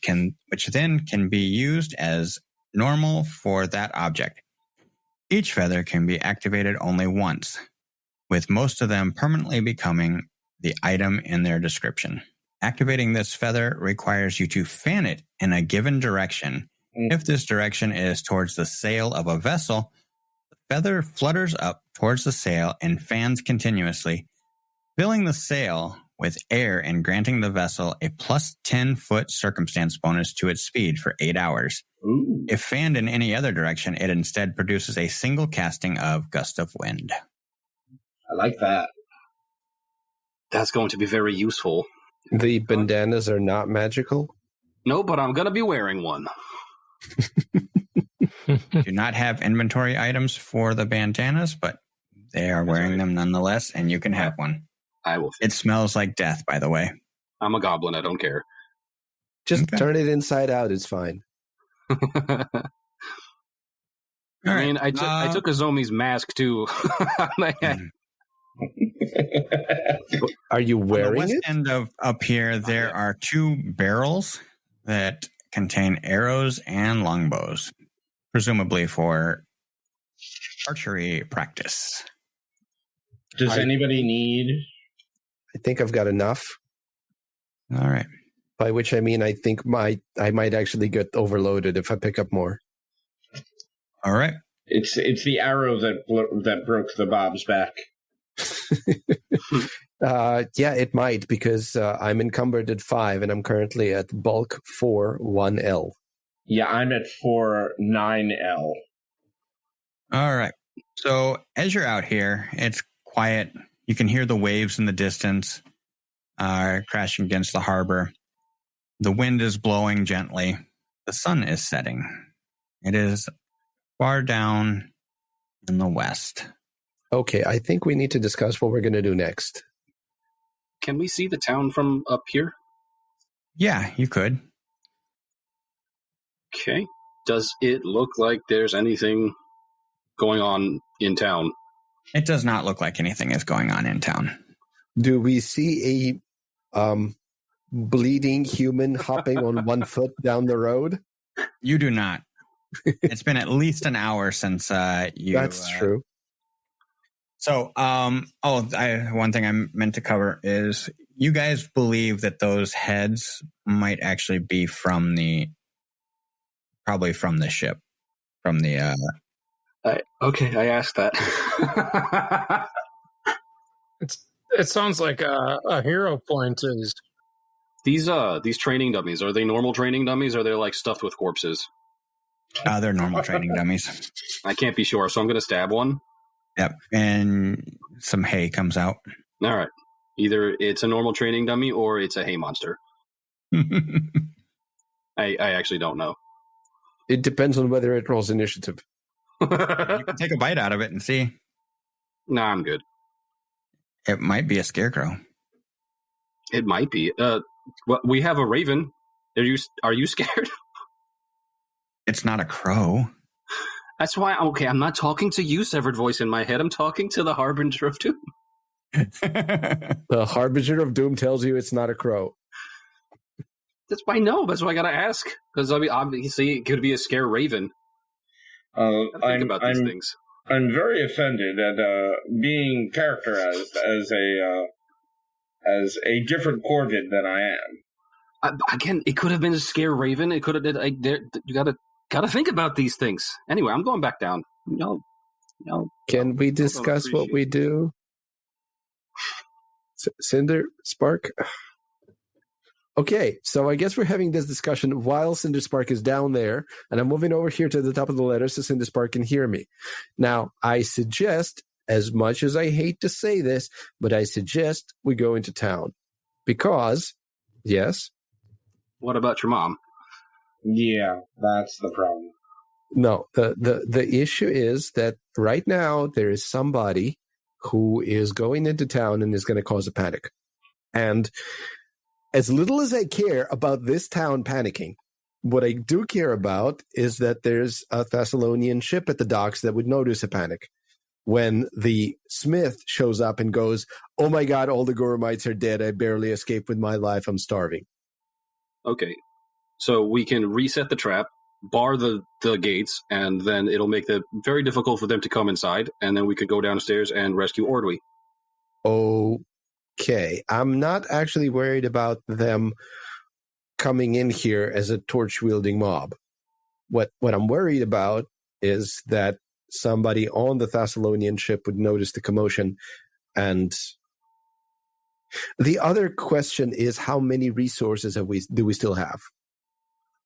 then can be used as normal for that object. Each feather can be activated only once, with most of them permanently becoming the item in their description. Activating this feather requires you to fan it in a given direction. If this direction is towards the sail of a vessel, the feather flutters up towards the sail and fans continuously, filling the sail with air and granting the vessel a plus 10-foot circumstance bonus to its speed for 8 hours. Ooh. If fanned in any other direction, it instead produces a single casting of gust of wind. I like that. That's going to be very useful. The bandanas are not magical? No, but I'm going to be wearing one. Do not have inventory items for the bandanas, but they are wearing them nonetheless, and you can have one. I will. It smells like death, by the way. I'm a goblin. I don't care. Just turn it inside out. It's fine. All I mean, right. I took a Zomi's mask, too. Are you wearing On the west it? end of up here, there are 2 barrels that contain arrows and longbows, presumably for archery practice. Does anybody need? I think I've got enough. All right. By which I mean I think I might actually get overloaded if I pick up more. All right. It's the arrow that broke the Bob's back. Yeah, it might, because I'm encumbered at 5 and I'm currently at bulk 4 1L. Yeah, I'm at 4 9L. All right. So as you're out here, it's quiet. You can hear the waves in the distance crashing against the harbor. The wind is blowing gently. The sun is setting. It is far down in the west. Okay, I think we need to discuss what we're going to do next. Can we see the town from up here? Yeah, you could. Okay. Does it look like there's anything going on in town? It does not look like anything is going on in town. Do we see a bleeding human hopping on one foot down the road? You do not. It's been at least an hour since you... That's true. So, one thing I meant to cover is you guys believe that those heads might actually be probably from the ship, from the... Okay, I asked that. It sounds like a hero point is... These training dummies, are they normal training dummies, or are they like stuffed with corpses? They're normal training dummies. I can't be sure, so I'm going to stab one. Yep, and some hay comes out. All right. Either it's a normal training dummy or it's a hay monster. I actually don't know. It depends on whether it rolls initiative. You can take a bite out of it and see. Nah, I'm good. It might be a scarecrow. It might be. Well, we have a raven. Are you scared? It's not a crow. That's why, okay, I'm not talking to you, severed voice in my head. I'm talking to the Harbinger of Doom. The Harbinger of Doom tells you it's not a crow. That's why I know. That's why I got to ask. Because obviously it could be a scare raven. Think about these things. I'm very offended at being characterized as a different Corvid than I am. Again, it could have been a scare raven. It could have been. You gotta think about these things. Anyway, I'm going back down. No. Can we discuss what we do? Cinder Spark? Okay, so I guess we're having this discussion while Cinder Spark is down there, and I'm moving over here to the top of the letters so Cinder Spark can hear me. Now, I suggest, as much as I hate to say this, but I suggest we go into town. Because, yes? What about your mom? Yeah, that's the problem. No, the issue is that right now there is somebody who is going into town and is going to cause a panic. And as little as I care about this town panicking, what I do care about is that there's a Thessalonian ship at the docks that would notice a panic. when the smith shows up and goes, "Oh my god, all the Goromites are dead. I barely escaped with my life. I'm starving." Okay, so we can reset the trap, bar the gates, and then it'll make it very difficult for them to come inside, and then we could go downstairs and rescue Ordwy. Okay, I'm not actually worried about them coming in here as a torch-wielding mob. What I'm worried about is that somebody on the Thessalonian ship would notice the commotion. And the other question is, how many resources do we still have?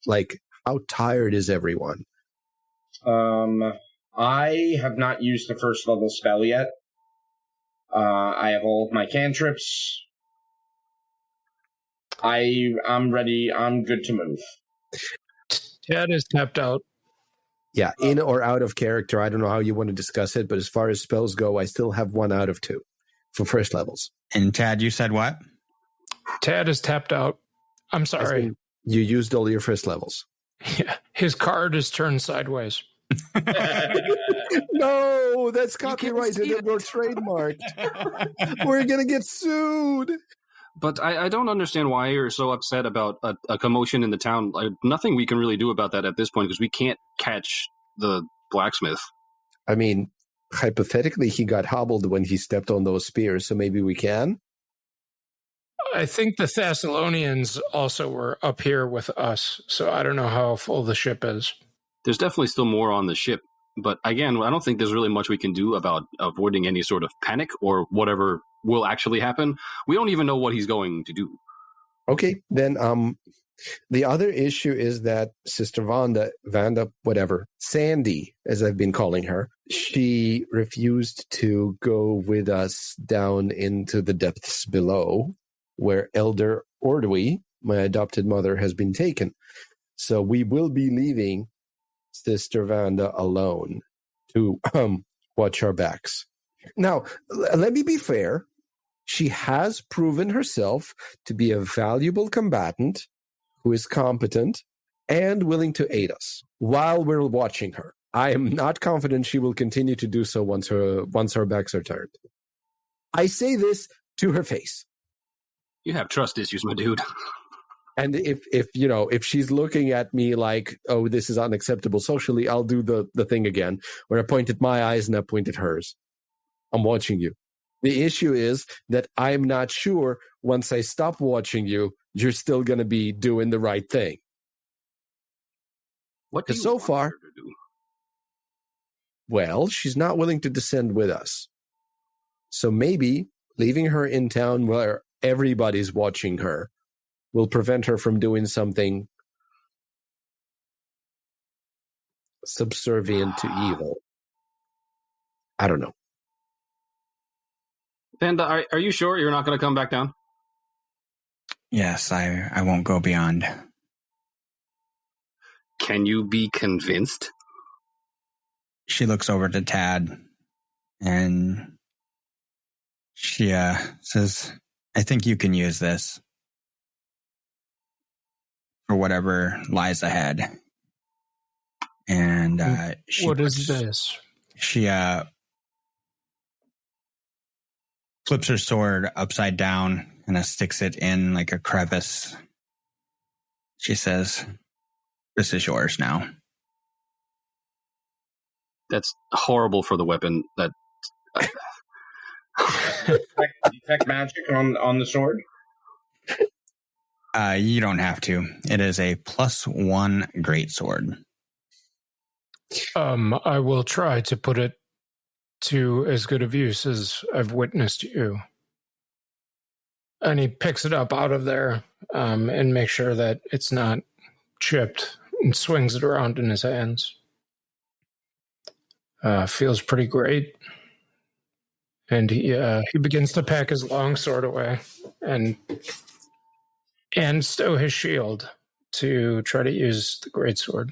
Like, how tired is everyone? I have not used the first level spell yet. I have all of my cantrips. I'm ready. I'm good to move. Ted is tapped out. Yeah, in or out of character. I don't know how you want to discuss it, but as far as spells go, I still have 1 out of 2 for first levels. And Tad, you said what? Tad is tapped out. I'm sorry. You used all your first levels. Yeah, his card is turned sideways. No, that's copyrighted and we're trademarked. We're going to get sued. But I don't understand why you're so upset about a commotion in the town. Nothing we can really do about that at this point because we can't catch the blacksmith. I mean, hypothetically, he got hobbled when he stepped on those spears, so maybe we can. I think the Thessalonians also were up here with us, so I don't know how full the ship is. There's definitely still more on the ship. But again, I don't think there's really much we can do about avoiding any sort of panic or whatever will actually happen. We don't even know what he's going to do. Okay, then the other issue is that Sister Vanda, whatever, Sandy, as I've been calling her, she refused to go with us down into the depths below, where Elder Ordwy, my adopted mother, has been taken. So we will be leaving Sister Vanda alone to watch our backs. Now, let me be fair. She has proven herself to be a valuable combatant who is competent and willing to aid us while we're watching her. I am not confident she will continue to do so once our backs are turned. I say this to her face. You have trust issues, my dude. And if she's looking at me like, oh, this is unacceptable socially, I'll do the thing again, where I point at my eyes and I point at hers. I'm watching you. The issue is that I'm not sure once I stop watching you, you're still going to be doing the right thing. What do you so want far, her to do? Well, she's not willing to descend with us. So maybe leaving her in town where everybody's watching her will prevent her from doing something subservient to evil. I don't know. Panda, are you sure you're not going to come back down? Yes, I won't go beyond. Can you be convinced? She looks over to Tad and she says, I think you can use this for whatever lies ahead. And what is this? She flips her sword upside down and sticks it in like a crevice. She says, this is yours now. That's horrible for the weapon. That detect magic on the sword? You don't have to. It is a +1 greatsword. I will try to put it to as good of use as I've witnessed you. And he picks it up out of there and makes sure that it's not chipped and swings it around in his hands. Feels pretty great. And he begins to pack his long sword away and stow his shield to try to use the greatsword.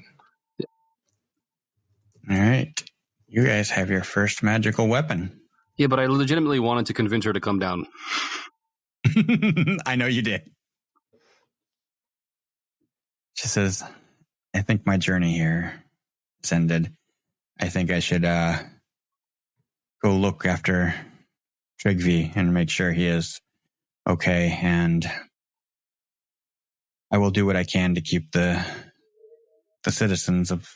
All right. You guys have your first magical weapon. Yeah, but I legitimately wanted to convince her to come down. I know you did. She says, I think my journey here has ended. I think I should go look after Trigvi and make sure he is okay. And I will do what I can to keep the citizens of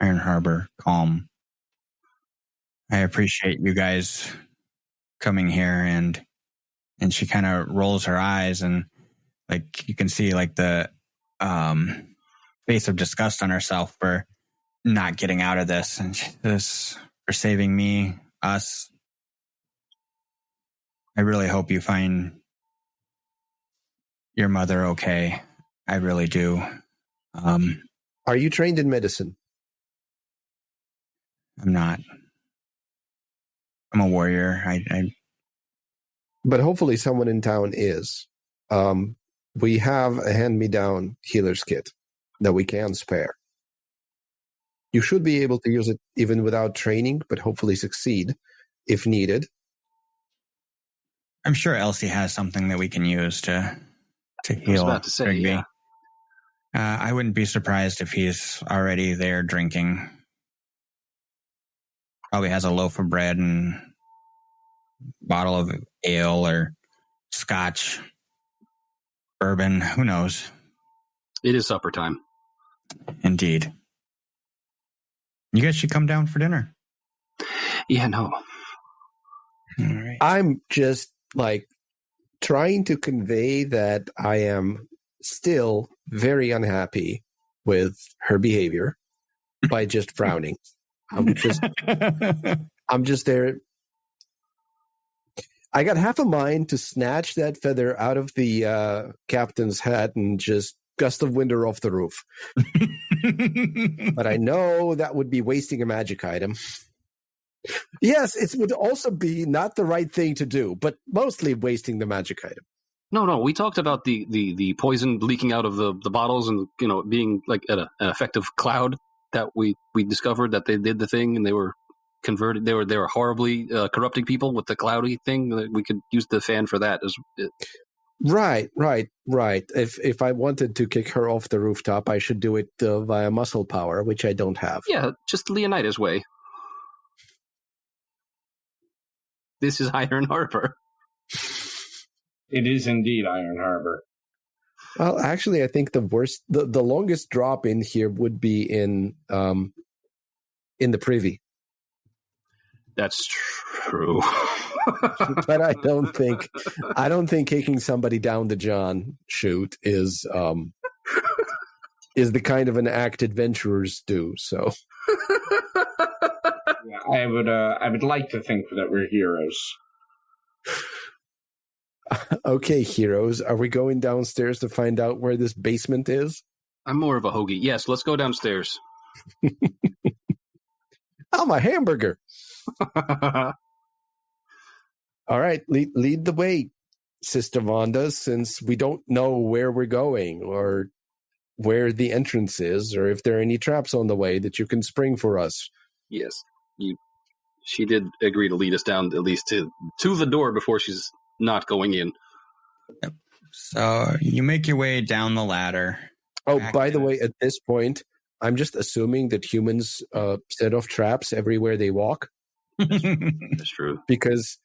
Iron Harbor calm. I appreciate you guys coming here, and she kind of rolls her eyes, and like you can see like the face of disgust on herself for not getting out of this, and she says, for saving me, us. I really hope you find your mother okay. I really do. Are you trained in medicine? I'm not. I'm a warrior. I But hopefully someone in town is. We have a hand-me-down healer's kit that we can spare. You should be able to use it even without training, but hopefully succeed if needed. I'm sure Elsie has something that we can use to heal. I was about to say, Rigby. yeah. I wouldn't be surprised if he's already there drinking. Probably has a loaf of bread and bottle of ale or scotch, bourbon. Who knows? It is supper time. Indeed. You guys should come down for dinner. Yeah, no. All right. I'm just like trying to convey that I am still very unhappy with her behavior by just frowning. I'm just there. I got half a mind to snatch that feather out of the captain's hat and just gust of wind her off the roof. But I know that would be wasting a magic item. Yes, it would also be not the right thing to do, but mostly wasting the magic item. No. We talked about the poison leaking out of the bottles and, being like an effective cloud that we discovered that they did the thing and they were converted. They were horribly corrupting people with the cloudy thing. We could use the fan for that. Right. If I wanted to kick her off the rooftop, I should do it via muscle power, which I don't have. Yeah, just Leonidas way. This is Iron Harbor. It is indeed Iron Harbor. Well, actually, I think the longest drop in here would be in the privy. That's true. But I don't think kicking somebody down the John chute is the kind of an act adventurers do. So Yeah, I would like to think that we're heroes. Okay, heroes, are we going downstairs to find out where this basement is? I'm more of a hoagie. Yes, let's go downstairs. I'm a hamburger. All right, lead the way, Sister Vonda, since we don't know where we're going or where the entrance is or if there are any traps on the way that you can spring for us. Yes, she did agree to lead us down at least to the door before she's not going in. Yep. So you make your way down the ladder. Oh, by the way, at this point, I'm just assuming that humans set off traps everywhere they walk. That's true. Because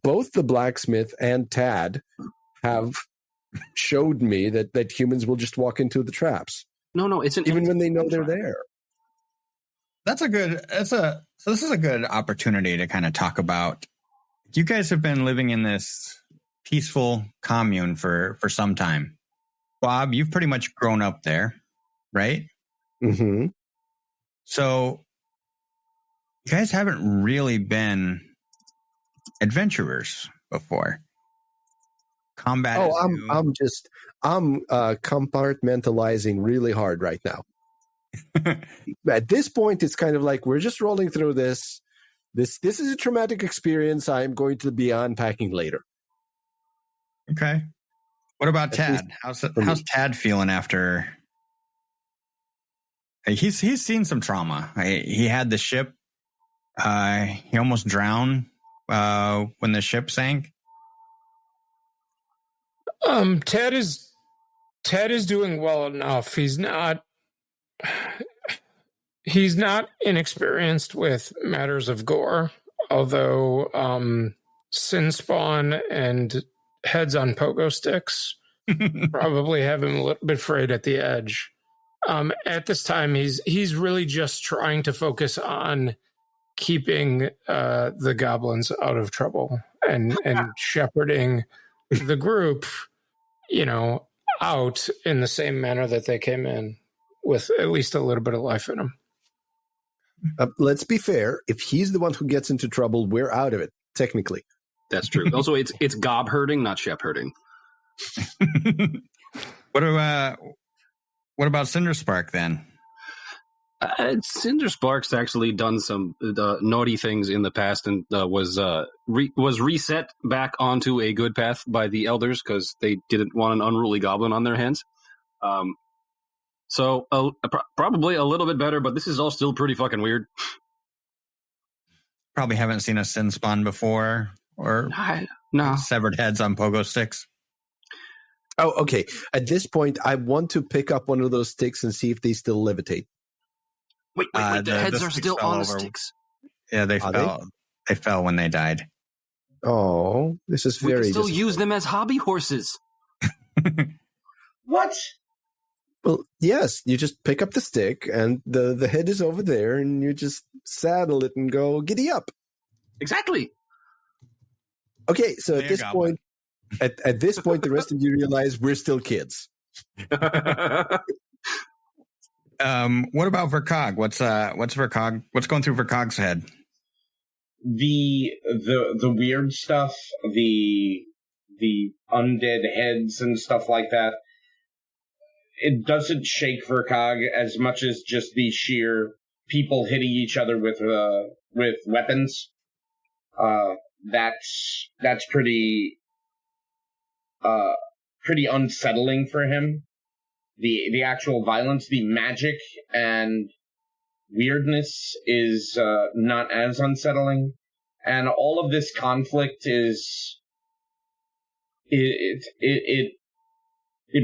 both the blacksmith and Tad have showed me that humans will just walk into the traps. No, it's even when they know they're there. So this is a good opportunity to kind of talk about. You guys have been living in this peaceful commune for some time. Bob, you've pretty much grown up there, right? Mm-hmm. So you guys haven't really been adventurers before. Combat. I'm compartmentalizing really hard right now. At this point, it's kind of like we're just rolling through this. This is a traumatic experience. I'm going to be unpacking later. Okay. What about Tad? How's Tad feeling after? He's seen some trauma. He had the ship. He almost drowned when the ship sank. Tad is doing well enough. He's not inexperienced with matters of gore. although Sin Spawn and heads on pogo sticks probably have him a little bit frayed at the edge. At this time, he's really just trying to focus on keeping the goblins out of trouble and shepherding the group, out in the same manner that they came in, with at least a little bit of life in them. Let's be fair. If he's the one who gets into trouble, we're out of it, technically. That's true. Also, it's gob herding, not shep herding. What about Cinderspark then? Cinderspark's actually done some naughty things in the past and was reset back onto a good path by the elders because they didn't want an unruly goblin on their hands. So probably a little bit better, but this is all still pretty fucking weird. Probably haven't seen a sin spawn before, or no severed heads on pogo sticks. Oh, okay. At this point, I want to pick up one of those sticks and see if they still levitate. Wait, the heads are still on the sticks? Yeah, they fell. They fell when they died. Oh, this is very... We can still use them as hobby horses. What? Well, yes, you just pick up the stick and the head is over there and you just saddle it and go, giddy up. Exactly. Okay, so at this point, at this point, the rest of you realize we're still kids. What about Vercog? What's Vercog? What's going through Vercog's head? The weird stuff, the undead heads and stuff like that. It doesn't shake Vercog as much as just the sheer people hitting each other with weapons. That's pretty unsettling for him. The actual violence, the magic and weirdness is not as unsettling, and all of this conflict is it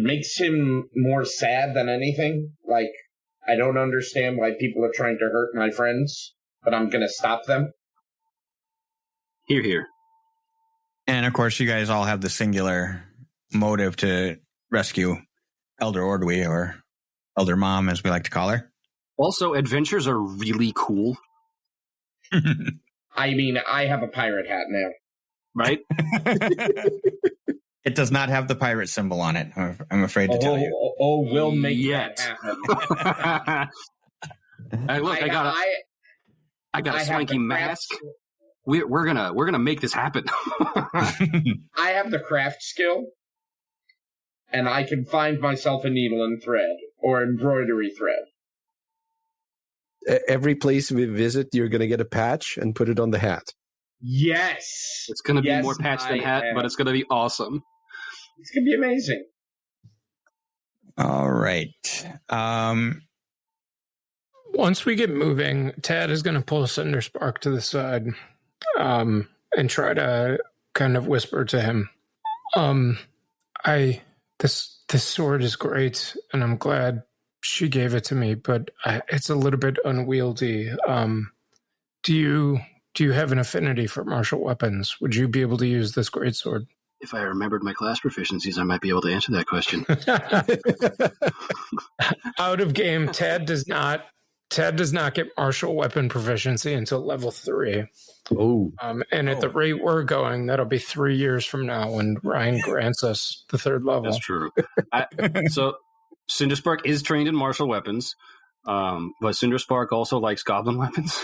makes him more sad than anything. Like, I don't understand why people are trying to hurt my friends, but I'm gonna stop them. Hear, hear. And of course, you guys all have the singular motive to rescue Elder Ordwy, or Elder Mom, as we like to call her. Also, adventures are really cool. I mean, I have a pirate hat now. Right? It does not have the pirate symbol on it, I'm afraid to tell you. We'll make that happen. I got a swanky mask. We're gonna make this happen. I have the craft skill, and I can find myself a needle and thread, or embroidery thread. Every place we visit, you're going to get a patch and put it on the hat. Yes! It's going to be more patch than hat, but it's going to be awesome. It's going to be amazing. All right. Once we get moving, Tad is going to pull Cinderspark to the side and try to kind of whisper to him. This sword is great, and I'm glad she gave it to me, but it's a little bit unwieldy. Do you have an affinity for martial weapons? Would you be able to use this greatsword? If I remembered my class proficiencies, I might be able to answer that question. Out of game, Tad does not get martial weapon proficiency until level 3. Oh. And at the rate we're going, that'll be 3 years from now when Ryan grants us the 3rd level. That's true. So Cinderspark is trained in martial weapons, but Cinderspark also likes goblin weapons.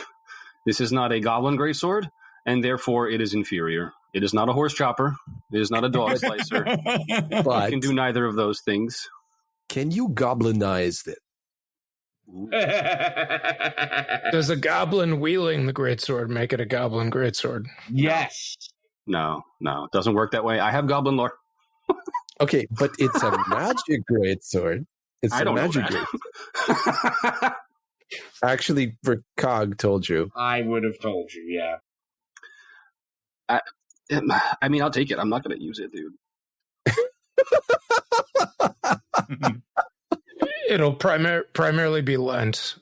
This is not a goblin greatsword, and therefore it is inferior. It is not a horse chopper. It is not a dog slicer. But it can do neither of those things. Can you goblinize it? Does a goblin wielding the greatsword make it a goblin greatsword? Yes. No, it doesn't work that way. I have goblin lore. Okay, but it's a magic greatsword. It's I a don't magic know greatsword. Actually, Vercog told you. I would have told you, yeah. I mean, I'll take it. I'm not going to use it, dude. It'll primarily be lent,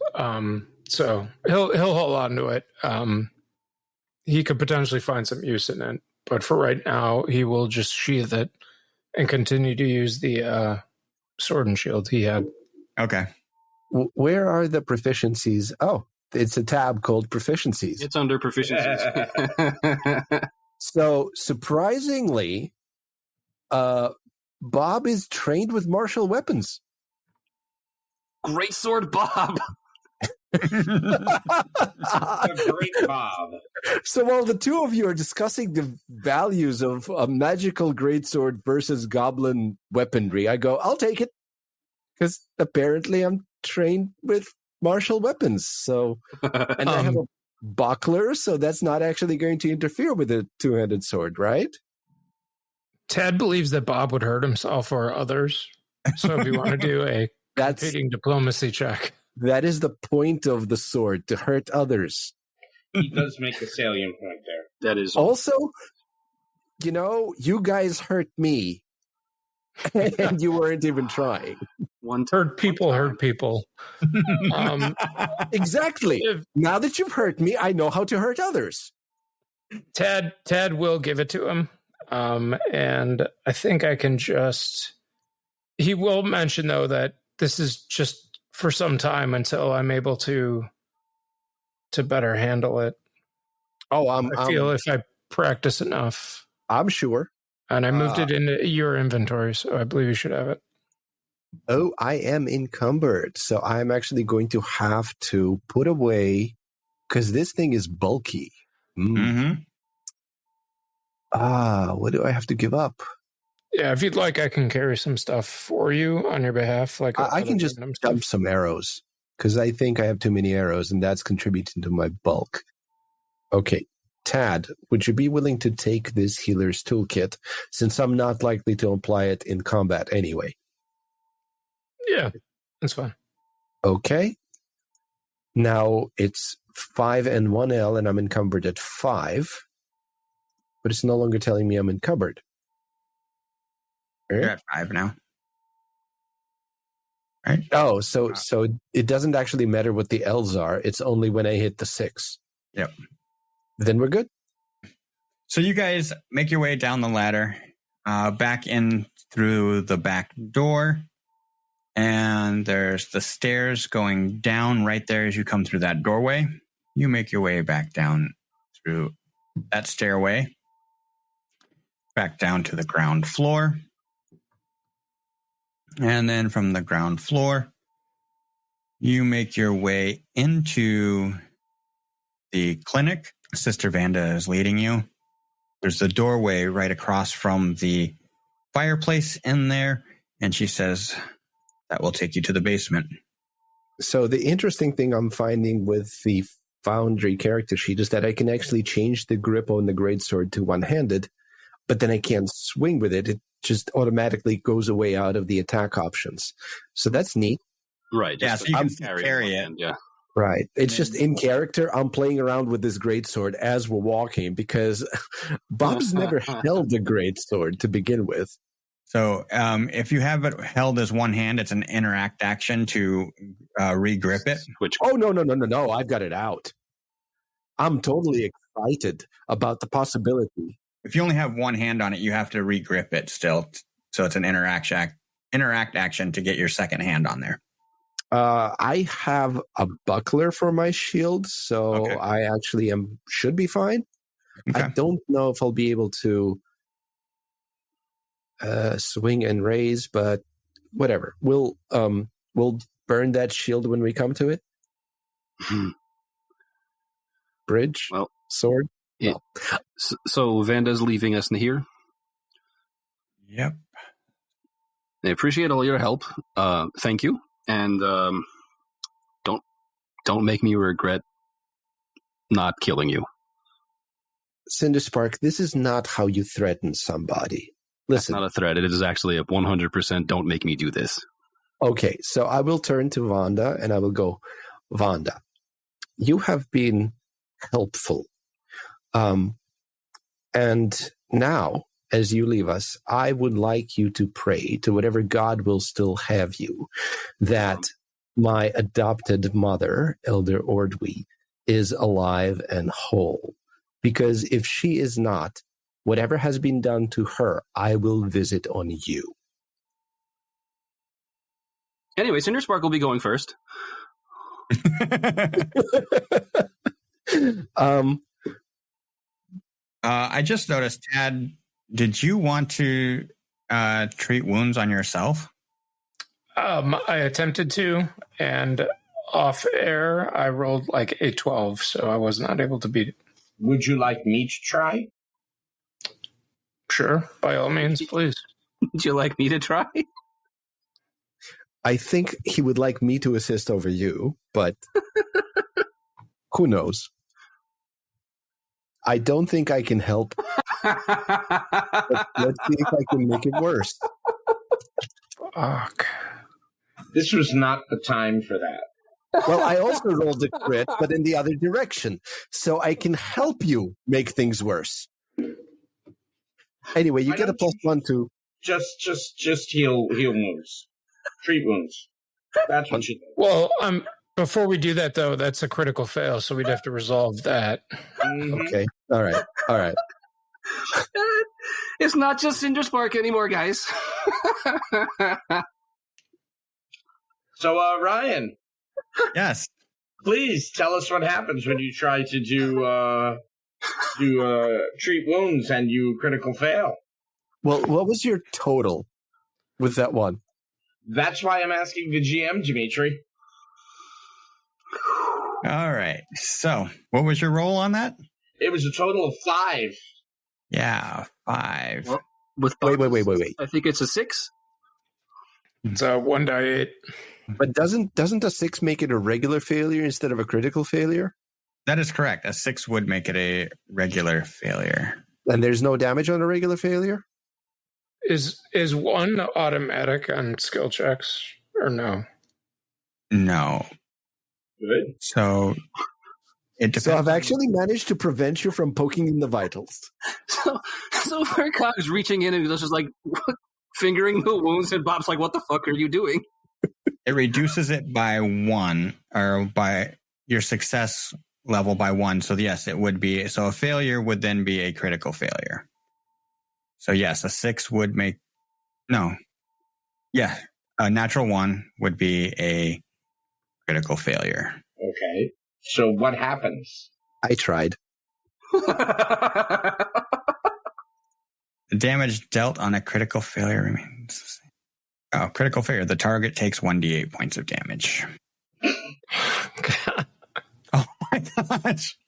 so he'll hold on to it. he could potentially find some use in it. But for right now, he will just sheath it and continue to use the sword and shield he had. Okay. Where are the proficiencies? Oh, it's a tab called proficiencies. It's under proficiencies. So surprisingly, Bob is trained with martial weapons. Great sword, Bob. A great Bob. So while the two of you are discussing the values of a magical greatsword versus goblin weaponry, I go, I'll take it. Because apparently I'm trained with martial weapons. So, and I have a buckler, so that's not actually going to interfere with a two-handed sword, right? Ted believes that Bob would hurt himself or others. So if you want to do a competing diplomacy check. That is the point of the sword, to hurt others. He does make a salient point there. That is Also, you guys hurt me. And you weren't even trying. Hurt people. Exactly. Now that you've hurt me, I know how to hurt others. Ted will give it to him. And I think I can he will mention, though, that this is just for some time until I'm able to better handle it. Oh, I feel if I practice enough. I'm sure. And I moved it into your inventory, so I believe you should have it. Oh, I am encumbered. So I'm actually going to have to put away, because this thing is bulky. Mm-hmm. What do I have to give up? Yeah, if you'd like, I can carry some stuff for you on your behalf. Like I can just dump some arrows, because I think I have too many arrows, and that's contributing to my bulk. Okay. Tad, would you be willing to take this healer's toolkit, since I'm not likely to apply it in combat anyway? Yeah, that's fine. Okay. Now it's 5 and 1L, and I'm encumbered at 5, but it's no longer telling me I'm encumbered. You're at 5 now. Right? Oh, so it doesn't actually matter what the L's are. It's only when I hit the 6. Yep. Then we're good. So you guys make your way down the ladder, back in through the back door, and there's the stairs going down right there as you come through that doorway. You make your way back down through that stairway, back down to the ground floor. And then from the ground floor, you make your way into the clinic. Sister Vanda is leading you. There's the doorway right across from the fireplace in there, and she says that will take you to the basement. So the interesting thing I'm finding with the Foundry character sheet is that I can actually change the grip on the greatsword to one-handed, but then I can't swing with it. It just automatically goes away out of the attack options. So that's neat. Right. Yeah, so you can carry it. Yeah. Right. It's just in character, I'm playing around with this greatsword as we're walking, because Bob's never held a greatsword to begin with. So if you have it held as one hand, it's an interact action to re-grip it. Oh, no. I've got it out. I'm totally excited about the possibility. If you only have one hand on it, you have to re-grip it still. So it's an interact action to get your second hand on there. I have a buckler for my shield, so okay. I actually should be fine. Okay. I don't know if I'll be able to swing and raise, but whatever. We'll burn that shield when we come to it. Bridge, sword. Yeah. So Vanda's leaving us in here. Yep. I appreciate all your help. Thank you. And don't make me regret not killing you. Cinderspark, this is not how you threaten somebody. Listen. That's not a threat. It is actually a 100% don't make me do this. Okay, so I will turn to Vanda and I will go, Vanda, you have been helpful. And now, as you leave us, I would like you to pray to whatever God will still have you, that my adopted mother, Elder Ordwe, is alive and whole. Because if she is not, whatever has been done to her, I will visit on you. Anyway, Cinderspark will be going first. I just noticed, Tad, did you want to treat wounds on yourself? I attempted to, and off air, I rolled like a 12, so I was not able to beat it. Would you like me to try? Sure, by all means, please. Would you like me to try? I think he would like me to assist over you, but who knows? I don't think I can help. But let's see if I can make it worse. Fuck. This was not the time for that. Well, I also rolled a crit, but in the other direction, so I can help you make things worse. Anyway, you get a +1 to... Just heal wounds. Treat wounds. That's what you do. Well, before we do that, though, that's a critical fail, so we'd have to resolve that. Mhm. Okay, all right. It's not just Cinderspark anymore, guys. So, Ryan, Yes. please tell us what happens when you try to do treat wounds and you critical fail. Well, what was your total with that one? That's why I'm asking the GM, Dimitri. All right. So, what was your roll on that? It was a total of 5. Yeah, 5. Well, with Wait. I think it's a 6. It's a 1d8. But doesn't a 6 make it a regular failure instead of a critical failure? That is correct. A 6 would make it a regular failure. And there's no damage on a regular failure? Is 1 automatic on skill checks, or no? No. Good. So, it depends. So I've actually managed to prevent you from poking in the vitals. So Verkog's reaching in and just like fingering the wounds, and Bob's like, "What the fuck are you doing?" It reduces it by 1, or by your success level by 1. So yes, it would be. So a failure would then be a critical failure. So yes, a 6 would make. No. Yeah. A natural 1 would be a critical failure. Okay. So what happens? I tried. The damage dealt on a critical failure remains the same. Oh, critical failure. The target takes 1d8 points of damage. Oh my gosh!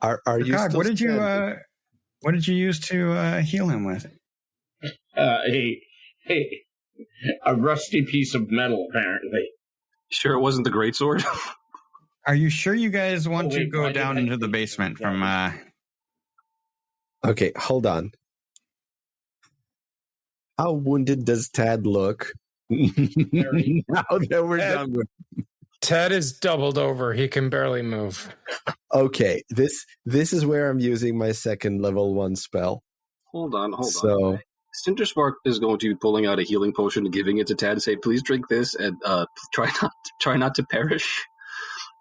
Are you? God, still what did you? standing? What did you use to heal him with? A rusty piece of metal, apparently. Sure, it wasn't the greatsword. Are you sure you guys want to wait, go why down did I into the think basement that? from? Okay, hold on. How wounded does Tad look? Very. Now that we're done with. Ted is doubled over. He can barely move. Okay, this is where I'm using my second level 1 spell. Hold on. So Cinderspark is going to be pulling out a healing potion and giving it to Tad to say, "Please drink this and try not to perish."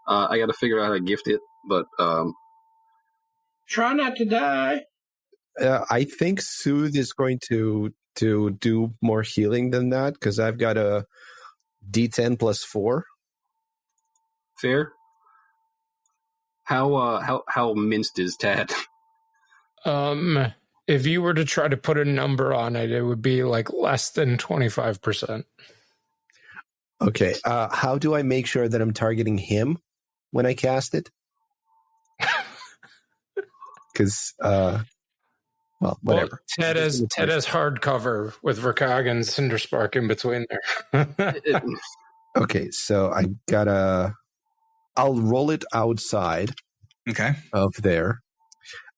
I got to figure out how to gift it, but Try not to die. I think Soothe is going to do more healing than that because I've got a D10 plus 4. fair. How minced is Tad? If you were to try to put a number on it, it would be like less than 25%. Okay, how do I make sure that I'm targeting him when I cast it? Because, well, whatever. Well, Ted has hardcover with Verkog and Cinderspark in between there. Okay, so I'll roll it outside Okay. of there.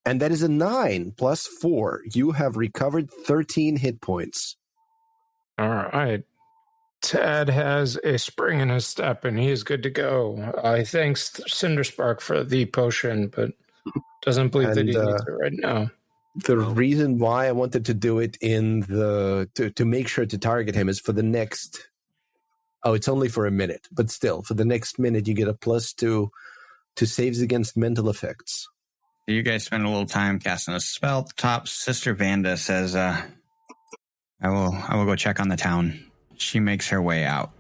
And that is a 9 plus 4. You have recovered 13 hit points. All right. Ted has a spring in his step, and he is good to go. He thanks Cinderspark for the potion, but doesn't believe that he needs it right now. The reason why I wanted to do it to make sure to target him is for the next... Oh, it's only for a minute, but still, for the next minute, you get a +2 to saves against mental effects. You guys spend a little time casting a spell at the top. Sister Vanda says, I will go check on the town. She makes her way out.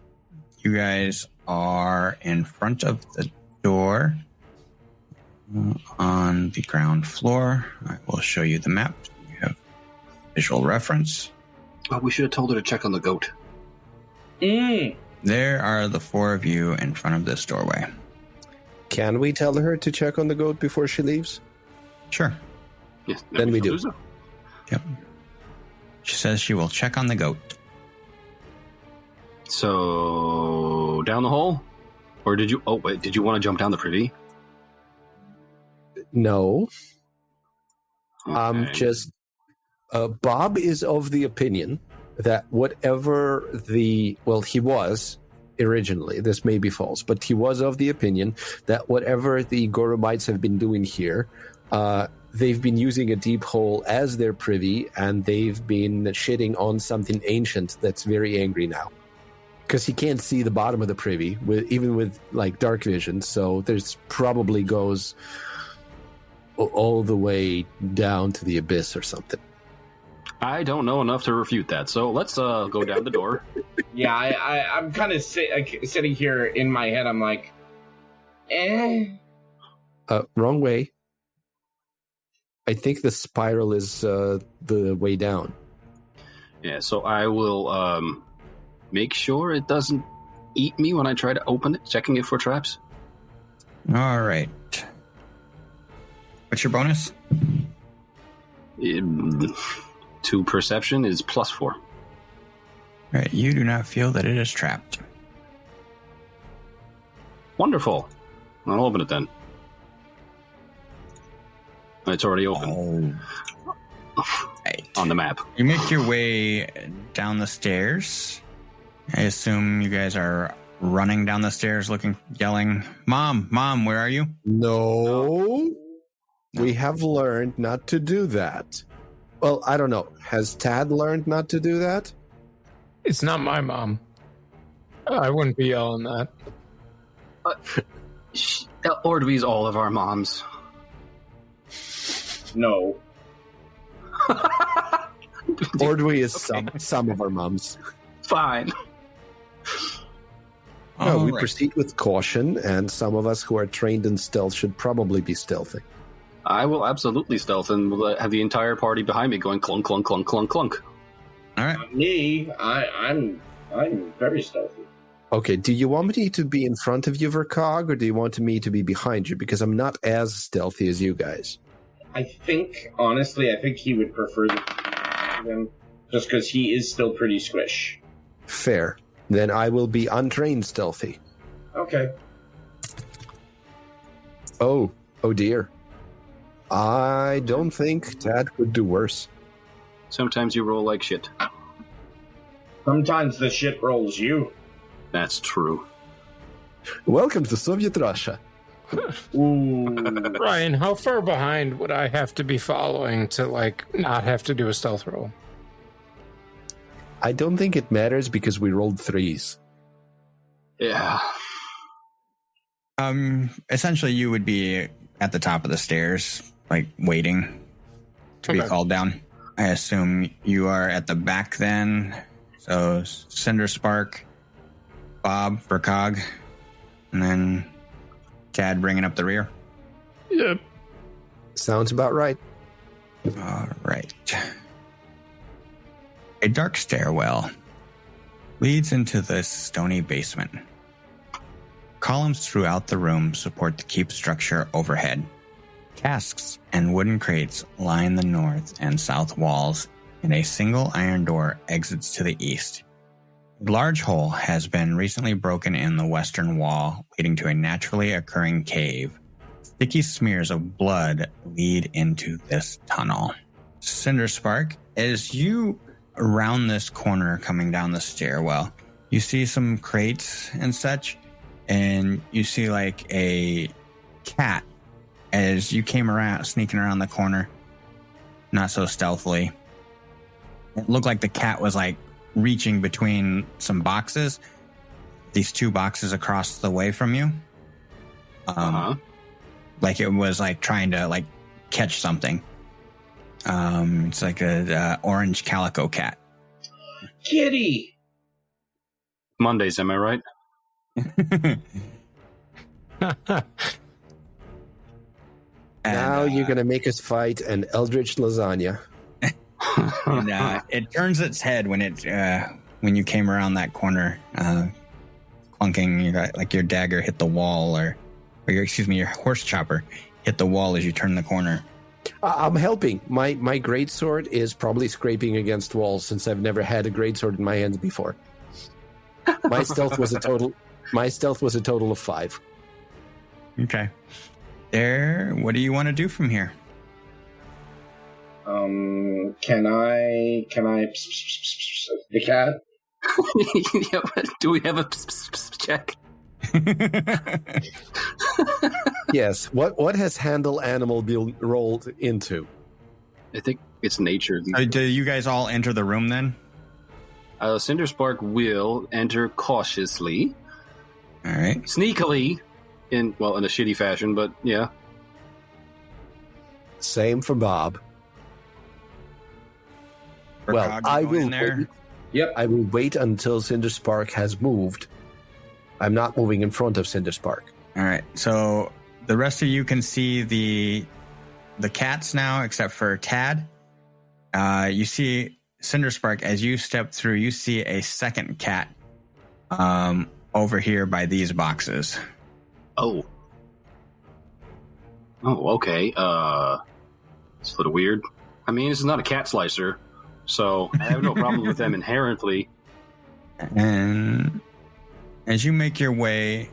You guys are in front of the door on the ground floor. I will show you the map. You have visual reference. Oh, we should have told her to check on the goat. There are the four of you in front of this doorway. Can we tell her to check on the goat before she leaves? Sure. Yes, Then we do. So. Yep. She says she will check on the goat. So, down the hole? Or did you... Oh, wait, did you want to jump down the privy? No. Okay. Bob is of the opinion that whatever he was originally, this may be false, but he was of the opinion that whatever the Goromites have been doing here, they've been using a deep hole as their privy, and they've been shitting on something ancient that's very angry now. Because he can't see the bottom of the privy, even with like dark vision, so there's probably goes all the way down to the abyss or something. I don't know enough to refute that, so let's go down the door. Yeah, I'm kind of sitting here in my head. I'm like, Wrong way. I think the spiral is the way down. Yeah, so I will make sure it doesn't eat me when I try to open it, checking it for traps. All right. What's your bonus? 2 perception is +4. All right. You do not feel that it is trapped. Wonderful. I'll open it then. It's already open. Right. On the map. You make your way down the stairs. I assume you guys are running down the stairs yelling, Mom, where are you? No. We have learned not to do that. Well, I don't know. Has Tad learned not to do that? It's not my mom. I wouldn't be yelling that. Ordvy's all of our moms. no. Ordwy is Okay. some of our moms. Fine. No, All we right. proceed with caution, and some of us who are trained in stealth should probably be stealthy. I will absolutely stealth and will have the entire party behind me going clunk, clunk, clunk, clunk, clunk. All right. Me, I'm very stealthy. Okay, do you want me to be in front of you, Vercog, or do you want me to be behind you? Because I'm not as stealthy as you guys. I think he would prefer them just because he is still pretty squish. Fair. Then I will be untrained stealthy. Okay. Oh dear. I don't think Tad could do worse. Sometimes you roll like shit. Sometimes the shit rolls you. That's true. Welcome to Soviet Russia. Ooh. Ryan, how far behind would I have to be following to, not have to do a stealth roll? I don't think it matters because we rolled 3s. Yeah. Essentially, you would be at the top of the stairs, waiting to be Okay. called down. I assume you are at the back then. So Cinder Spark, Bob, Vercog, and then Tad bringing up the rear. Yep. Sounds about right. All right. A dark stairwell leads into this stony basement. Columns throughout the room support the keep structure overhead. Casks and wooden crates line the north and south walls, and a single iron door exits to the east. A large hole has been recently broken in the western wall, leading to a naturally occurring cave. Sticky smears of blood lead into this tunnel. Cinder Spark, as you round this corner coming down the stairwell, you see some crates and such, and you see a cat as you came around, sneaking around the corner, not so stealthily. It looked like the cat was reaching between some boxes, these 2 boxes across the way from you. Uh-huh. It was trying to catch something. It's like a orange calico cat. Kitty. Mondays, am I right? Now you're going to make us fight an eldritch lasagna. And, it turns its head when you came around that corner, clunking. You got, like your dagger hit the wall, or your horse chopper hit the wall as you turn the corner. I'm helping. My greatsword is probably scraping against walls since I've never had a greatsword in my hands before. My stealth was a total of 5. Okay. What do you want to do from here? Can I the cat? Yeah, do we have a check? Yes. What has handle animal been rolled into? I think it's nature. Do you guys all enter the room then? Cinderspark will enter cautiously. All right. Sneakily, in a shitty fashion, but yeah. Same for Bob. Well, I will wait. Yep. I will wait until Cinderspark has moved. I'm not moving in front of Cinderspark. All right. So the rest of you can see the cats now, except for Tad. You see Cinderspark as you step through. You see a second cat over here by these boxes. Oh, okay. It's a little weird. I mean, this is not a cat slicer, so I have no problem with them inherently. And as you make your way,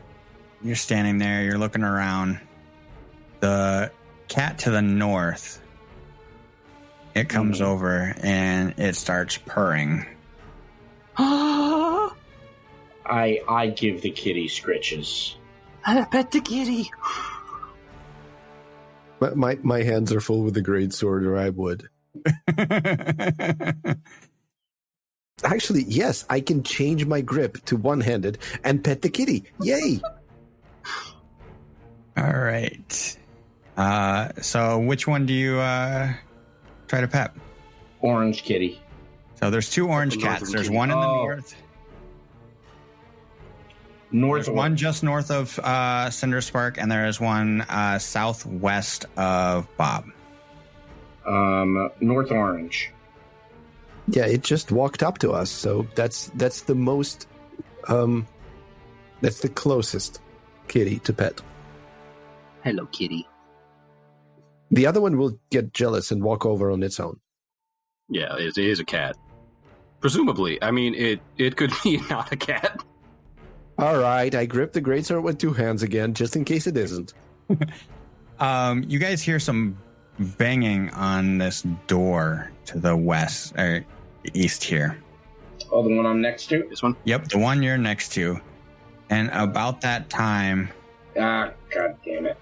you're standing there, you're looking around. The cat to the north, it comes over and it starts purring. I give the kitty scritches. I pet the kitty. But my hands are full with the greatsword, or I would. Actually, yes, I can change my grip to one-handed and pet the kitty. Yay! All right. So which one do you try to pet? Orange kitty. So there's 2 orange cats. There's one in the north. There's one just north of Cinderspark, and there is one southwest of Bob. North orange. Yeah, it just walked up to us, so that's the most that's the closest kitty to pet. Hello, kitty. The other one will get jealous and walk over on its own. Yeah, it is a cat. Presumably. I mean, it could be not a cat. All right, I grip the greatsword with 2 hands again, just in case it isn't. You guys hear some banging on this door to the west or east here. Oh, the one I'm next to? This one? Yep, the one you're next to. And about that time... Ah, god damn it.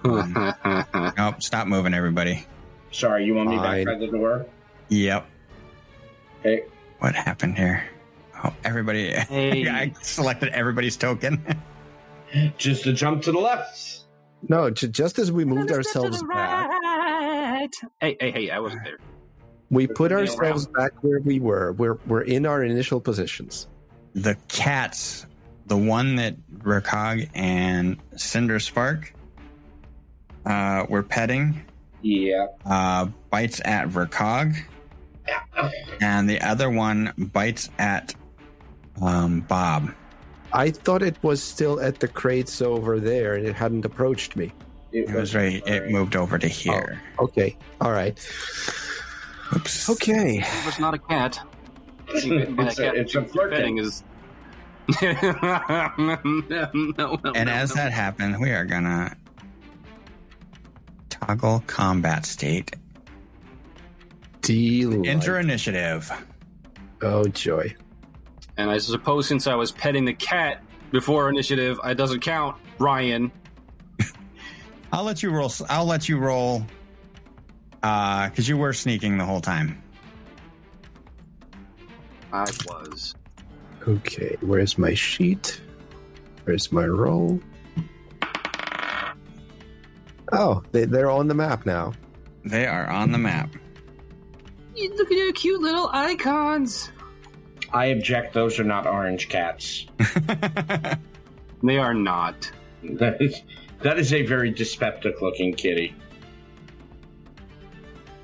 Nope, stop moving, everybody. Sorry, you want me back by the door? Yep. Hey. What happened here? Oh, everybody... Hey. I selected everybody's token. Just a jump to the left. No, just as we moved ourselves back... Hey, I wasn't there. We put ourselves back where we were. We're in our initial positions. The cats, the one that Rakog and Cinderspark were petting, bites at Rakog, and the other one bites at Bob. I thought it was still at the crates over there, and it hadn't approached me. It was right. It moved over to here. Oh, okay. All right. Oops. Okay. It was not a cat. It's a flirting. Is... no. And as that happens, we are gonna toggle combat state. Enter initiative. Oh joy! And I suppose since I was petting the cat before initiative, it doesn't count, Ryan. I'll let you roll. Because you were sneaking the whole time. I was. Okay, where's my sheet? Where's my roll? Oh, they're on the map now. They are on the map. You look at your cute little icons. I object. Those are not orange cats. They are not. That is a very dyspeptic-looking kitty.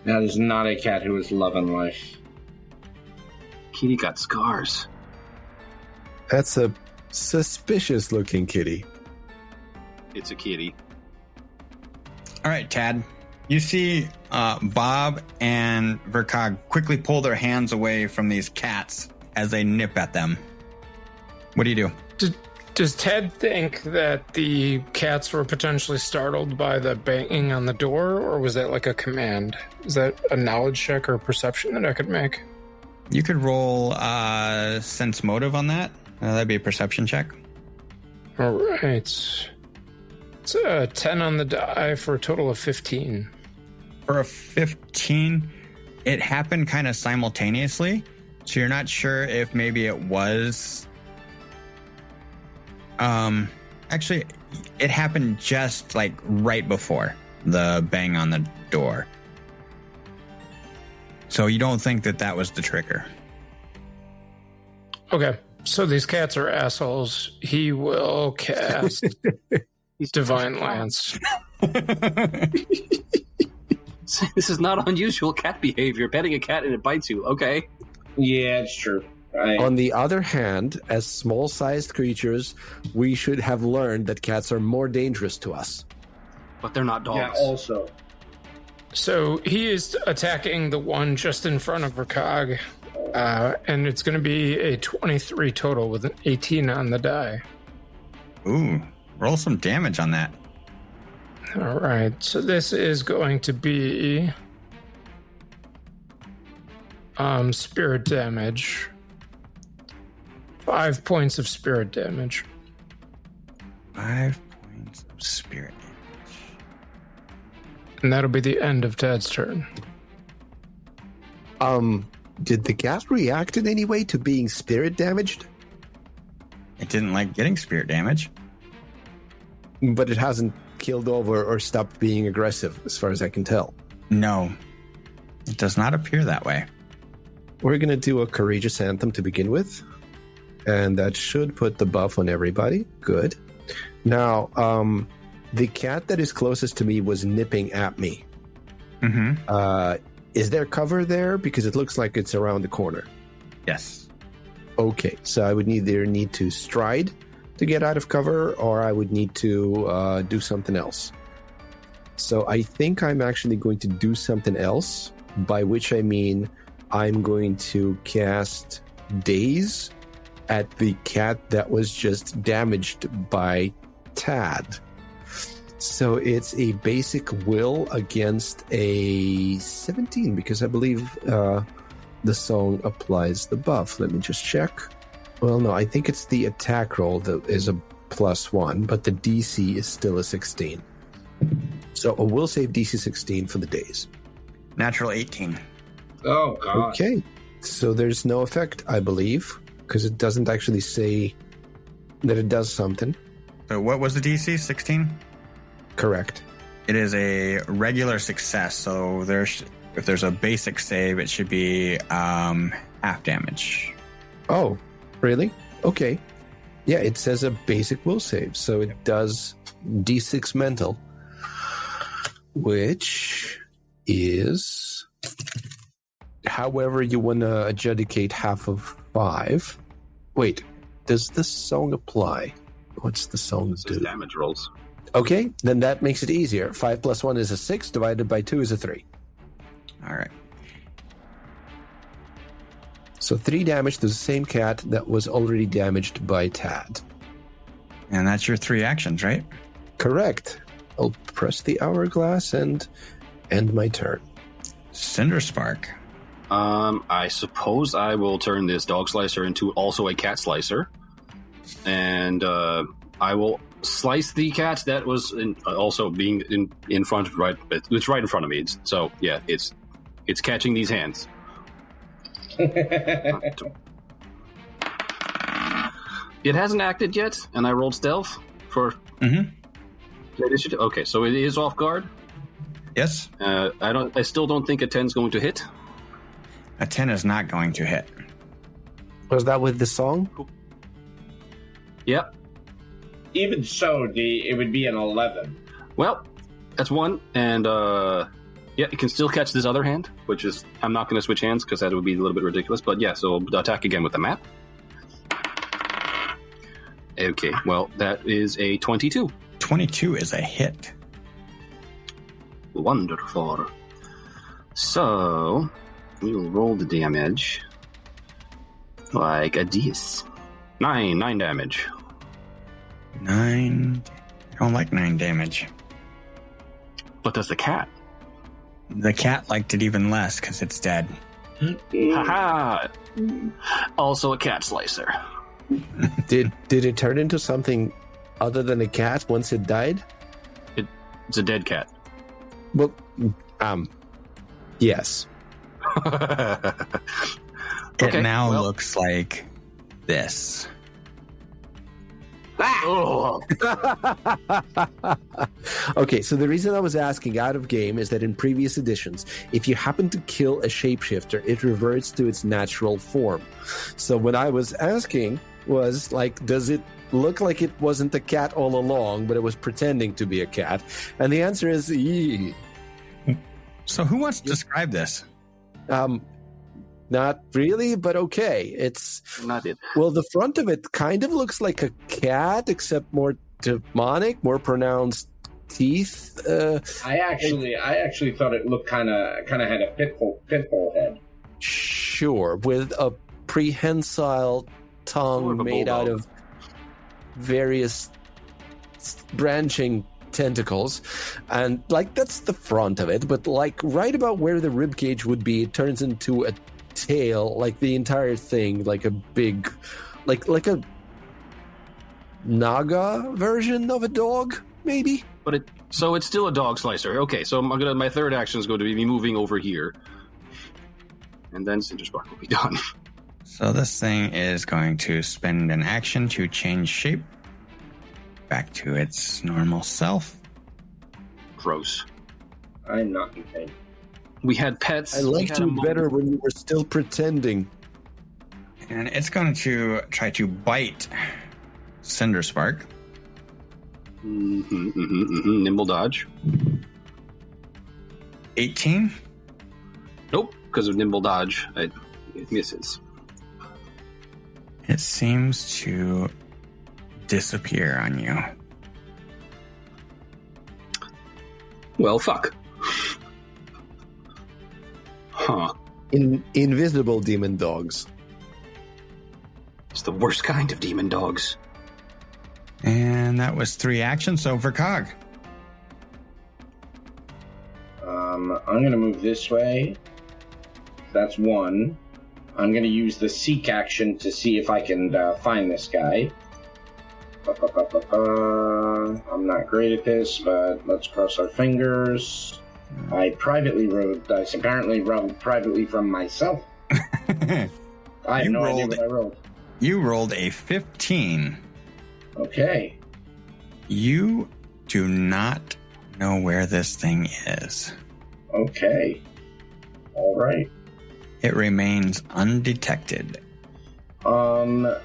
That is not a cat who is loving life. Kitty got scars. That's a suspicious-looking kitty. It's a kitty. All right, Tad. You see Bob and Verkog quickly pull their hands away from these cats as they nip at them. What do you do? Does Ted think that the cats were potentially startled by the banging on the door, or was that like a command? Is that a knowledge check or perception that I could make? You could roll sense motive on that. That'd be a perception check. All right. It's a 10 on the die for a total of 15. For a 15, it happened kind of simultaneously, so you're not sure if maybe it was... Actually, it happened just like right before the bang on the door. So you don't think that was the trigger. Okay, so these cats are assholes. He will cast Divine Lance. This is not unusual cat behavior. Petting a cat and it bites you. Okay. Yeah, it's true. On the other hand, as small-sized creatures, we should have learned that cats are more dangerous to us. But they're not dogs. Yeah, also. So he is attacking the one just in front of Verkog, and it's going to be a 23 total with an 18 on the die. Ooh, roll some damage on that. All right, so this is going to be spirit damage. 5 points of spirit damage. 5 points of spirit damage. And that'll be the end of Ted's turn. Did the cat react in any way to being spirit damaged? It didn't like getting spirit damage. But it hasn't killed over or stopped being aggressive, as far as I can tell. No, it does not appear that way. We're going to do a courageous anthem to begin with. And that should put the buff on everybody. Good. Now, the cat that is closest to me was nipping at me. Mm-hmm. Is there cover there? Because it looks like it's around the corner. Yes. Okay, so I would either need to stride to get out of cover, or I would need to do something else. So I think I'm actually going to do something else, by which I mean I'm going to cast Daze at the cat that was just damaged by Tad. So it's a basic will against a 17, because I believe the song applies the buff. Let me just check. Well, no, I think it's the attack roll that is a +1, but the DC is still a 16. So a will save DC 16 for the Daze. Natural 18. Oh, God. Okay, so there's no effect, I believe, because it doesn't actually say that it does something. So what was the DC? 16? Correct. It is a regular success. So if there's a basic save, it should be half damage. Oh, really? Okay. Yeah, it says a basic will save, so it does D6 mental, which is however you want to adjudicate half of 5. Wait, does this song apply? What's the song do? Damage rolls. Okay, then that makes it easier. 5 + 1 is a 6, divided by 2 is a 3. All right. So 3 damage to the same cat that was already damaged by Tad. And that's your 3 actions, right? Correct. I'll press the hourglass and end my turn. Cinder Spark. I suppose I will turn this dog slicer into also a cat slicer. And I will slice the cat that was also being in front, right? It's right in front of me. So, yeah, it's catching these hands. It hasn't acted yet, and I rolled stealth for... Mm-hmm. Initiative. Okay, so it is off guard. Yes. I still don't think a 10's going to hit. A 10 is not going to hit. Was that with the song? Yep. Even so, it would be an 11. Well, that's one, and yeah, you can still catch this other hand, which is I'm not going to switch hands because that would be a little bit ridiculous. But yeah, so attack again with the map. Okay, well that is a 22. 22 is a hit. Wonderful. So we will roll the damage like a dice. 9 damage. 9. I don't like 9 damage. What does the cat? The cat liked it even less because it's dead. Haha! Also a cat slicer. Did it turn into something other than a cat once it died? It's a dead cat. Well, yes. It now looks like this. Oh. Okay, so the reason I was asking out of game is that in previous editions, if you happen to kill a shapeshifter, it reverts to its natural form. So when I was asking was like, does it look like it wasn't a cat all along, but it was pretending to be a cat? And the answer is, yee. So who wants to describe this? Not really, but okay. It's Not it. well, the front of it kind of looks like a cat, except more demonic, more pronounced teeth. I actually thought it looked kind of had a pitbull head. Sure, with a prehensile tongue made out of various branching tentacles, and like that's the front of it. But like right about where the ribcage would be, it turns into a tail, like the entire thing, like a big, like a Naga version of a dog, maybe. But so it's still a dog slicer. Okay, so my third action is going to be moving over here, and then Cinderspark will be done. So this thing is going to spend an action to change shape back to its normal self. Gross. I'm not in pain. We had pets. I liked you better when you were still pretending. And it's going to try to bite Cinderspark. Nimble dodge. 18. Nope, because of nimble dodge, it misses. It seems to disappear on you. Well, fuck. Huh. Invisible demon dogs. It's the worst kind of demon dogs. And that was 3 actions. So for Cog. I'm going to move this way. That's 1. I'm going to use the seek action to see if I can find this guy. I'm not great at this, but let's cross our fingers. I apparently rolled privately from myself. I have no idea what I rolled. You rolled a 15. Okay. You do not know where this thing is. Okay. All right. It remains undetected.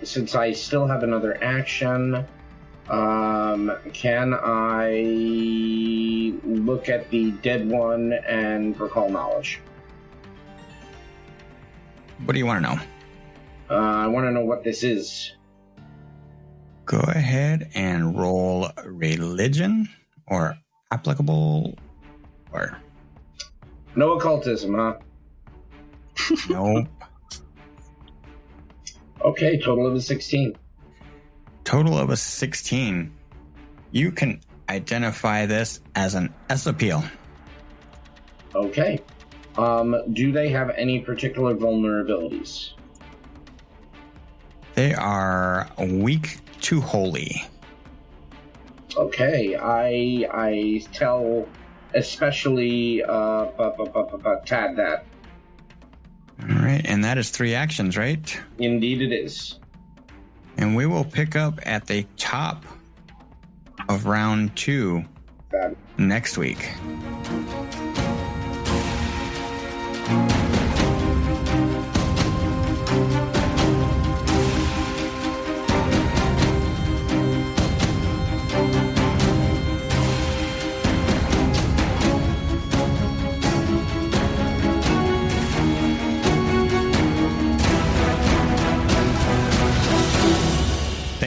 Since I still have another action, can I look at the dead one and recall knowledge? What do you want to know? I want to know what this is. Go ahead and roll religion or applicable or... No occultism, huh? Nope. Okay, total of a 16. Total of a 16. You can identify this as an S-appeal. Okay. Do they have any particular vulnerabilities? They are weak to holy. Okay, I tell especially Tad that. All right, and that is 3 actions, right? Indeed it is. And we will pick up at the top of round 2 that next week.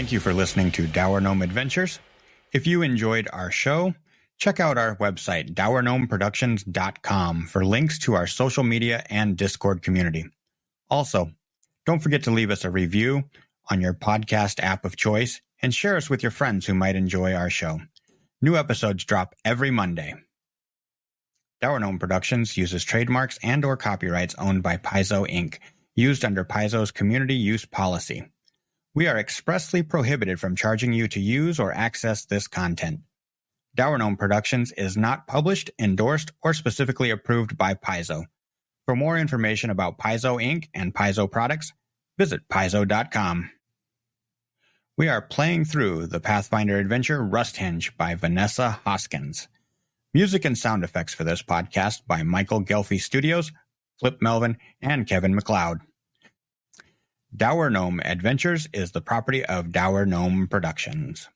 Thank you for listening to Dour Gnome Adventures. If you enjoyed our show, check out our website, dourgnomeproductions.com, for links to our social media and Discord community. Also, don't forget to leave us a review on your podcast app of choice and share us with your friends who might enjoy our show. New episodes drop every Monday. Dour Gnome Productions uses trademarks and or copyrights owned by Paizo Inc., used under Paizo's community use policy. We are expressly prohibited from charging you to use or access this content. Dour Gnome Productions is not published, endorsed, or specifically approved by Paizo. For more information about Paizo Inc. and Paizo products, visit paizo.com. We are playing through the Pathfinder adventure Rusthenge by Vanessa Hoskins. Music and sound effects for this podcast by Michael Ghelfi Studios, Filip Melvin, and Kevin MacLeod. Dour Gnome Adventures is the property of Dour Gnome Productions.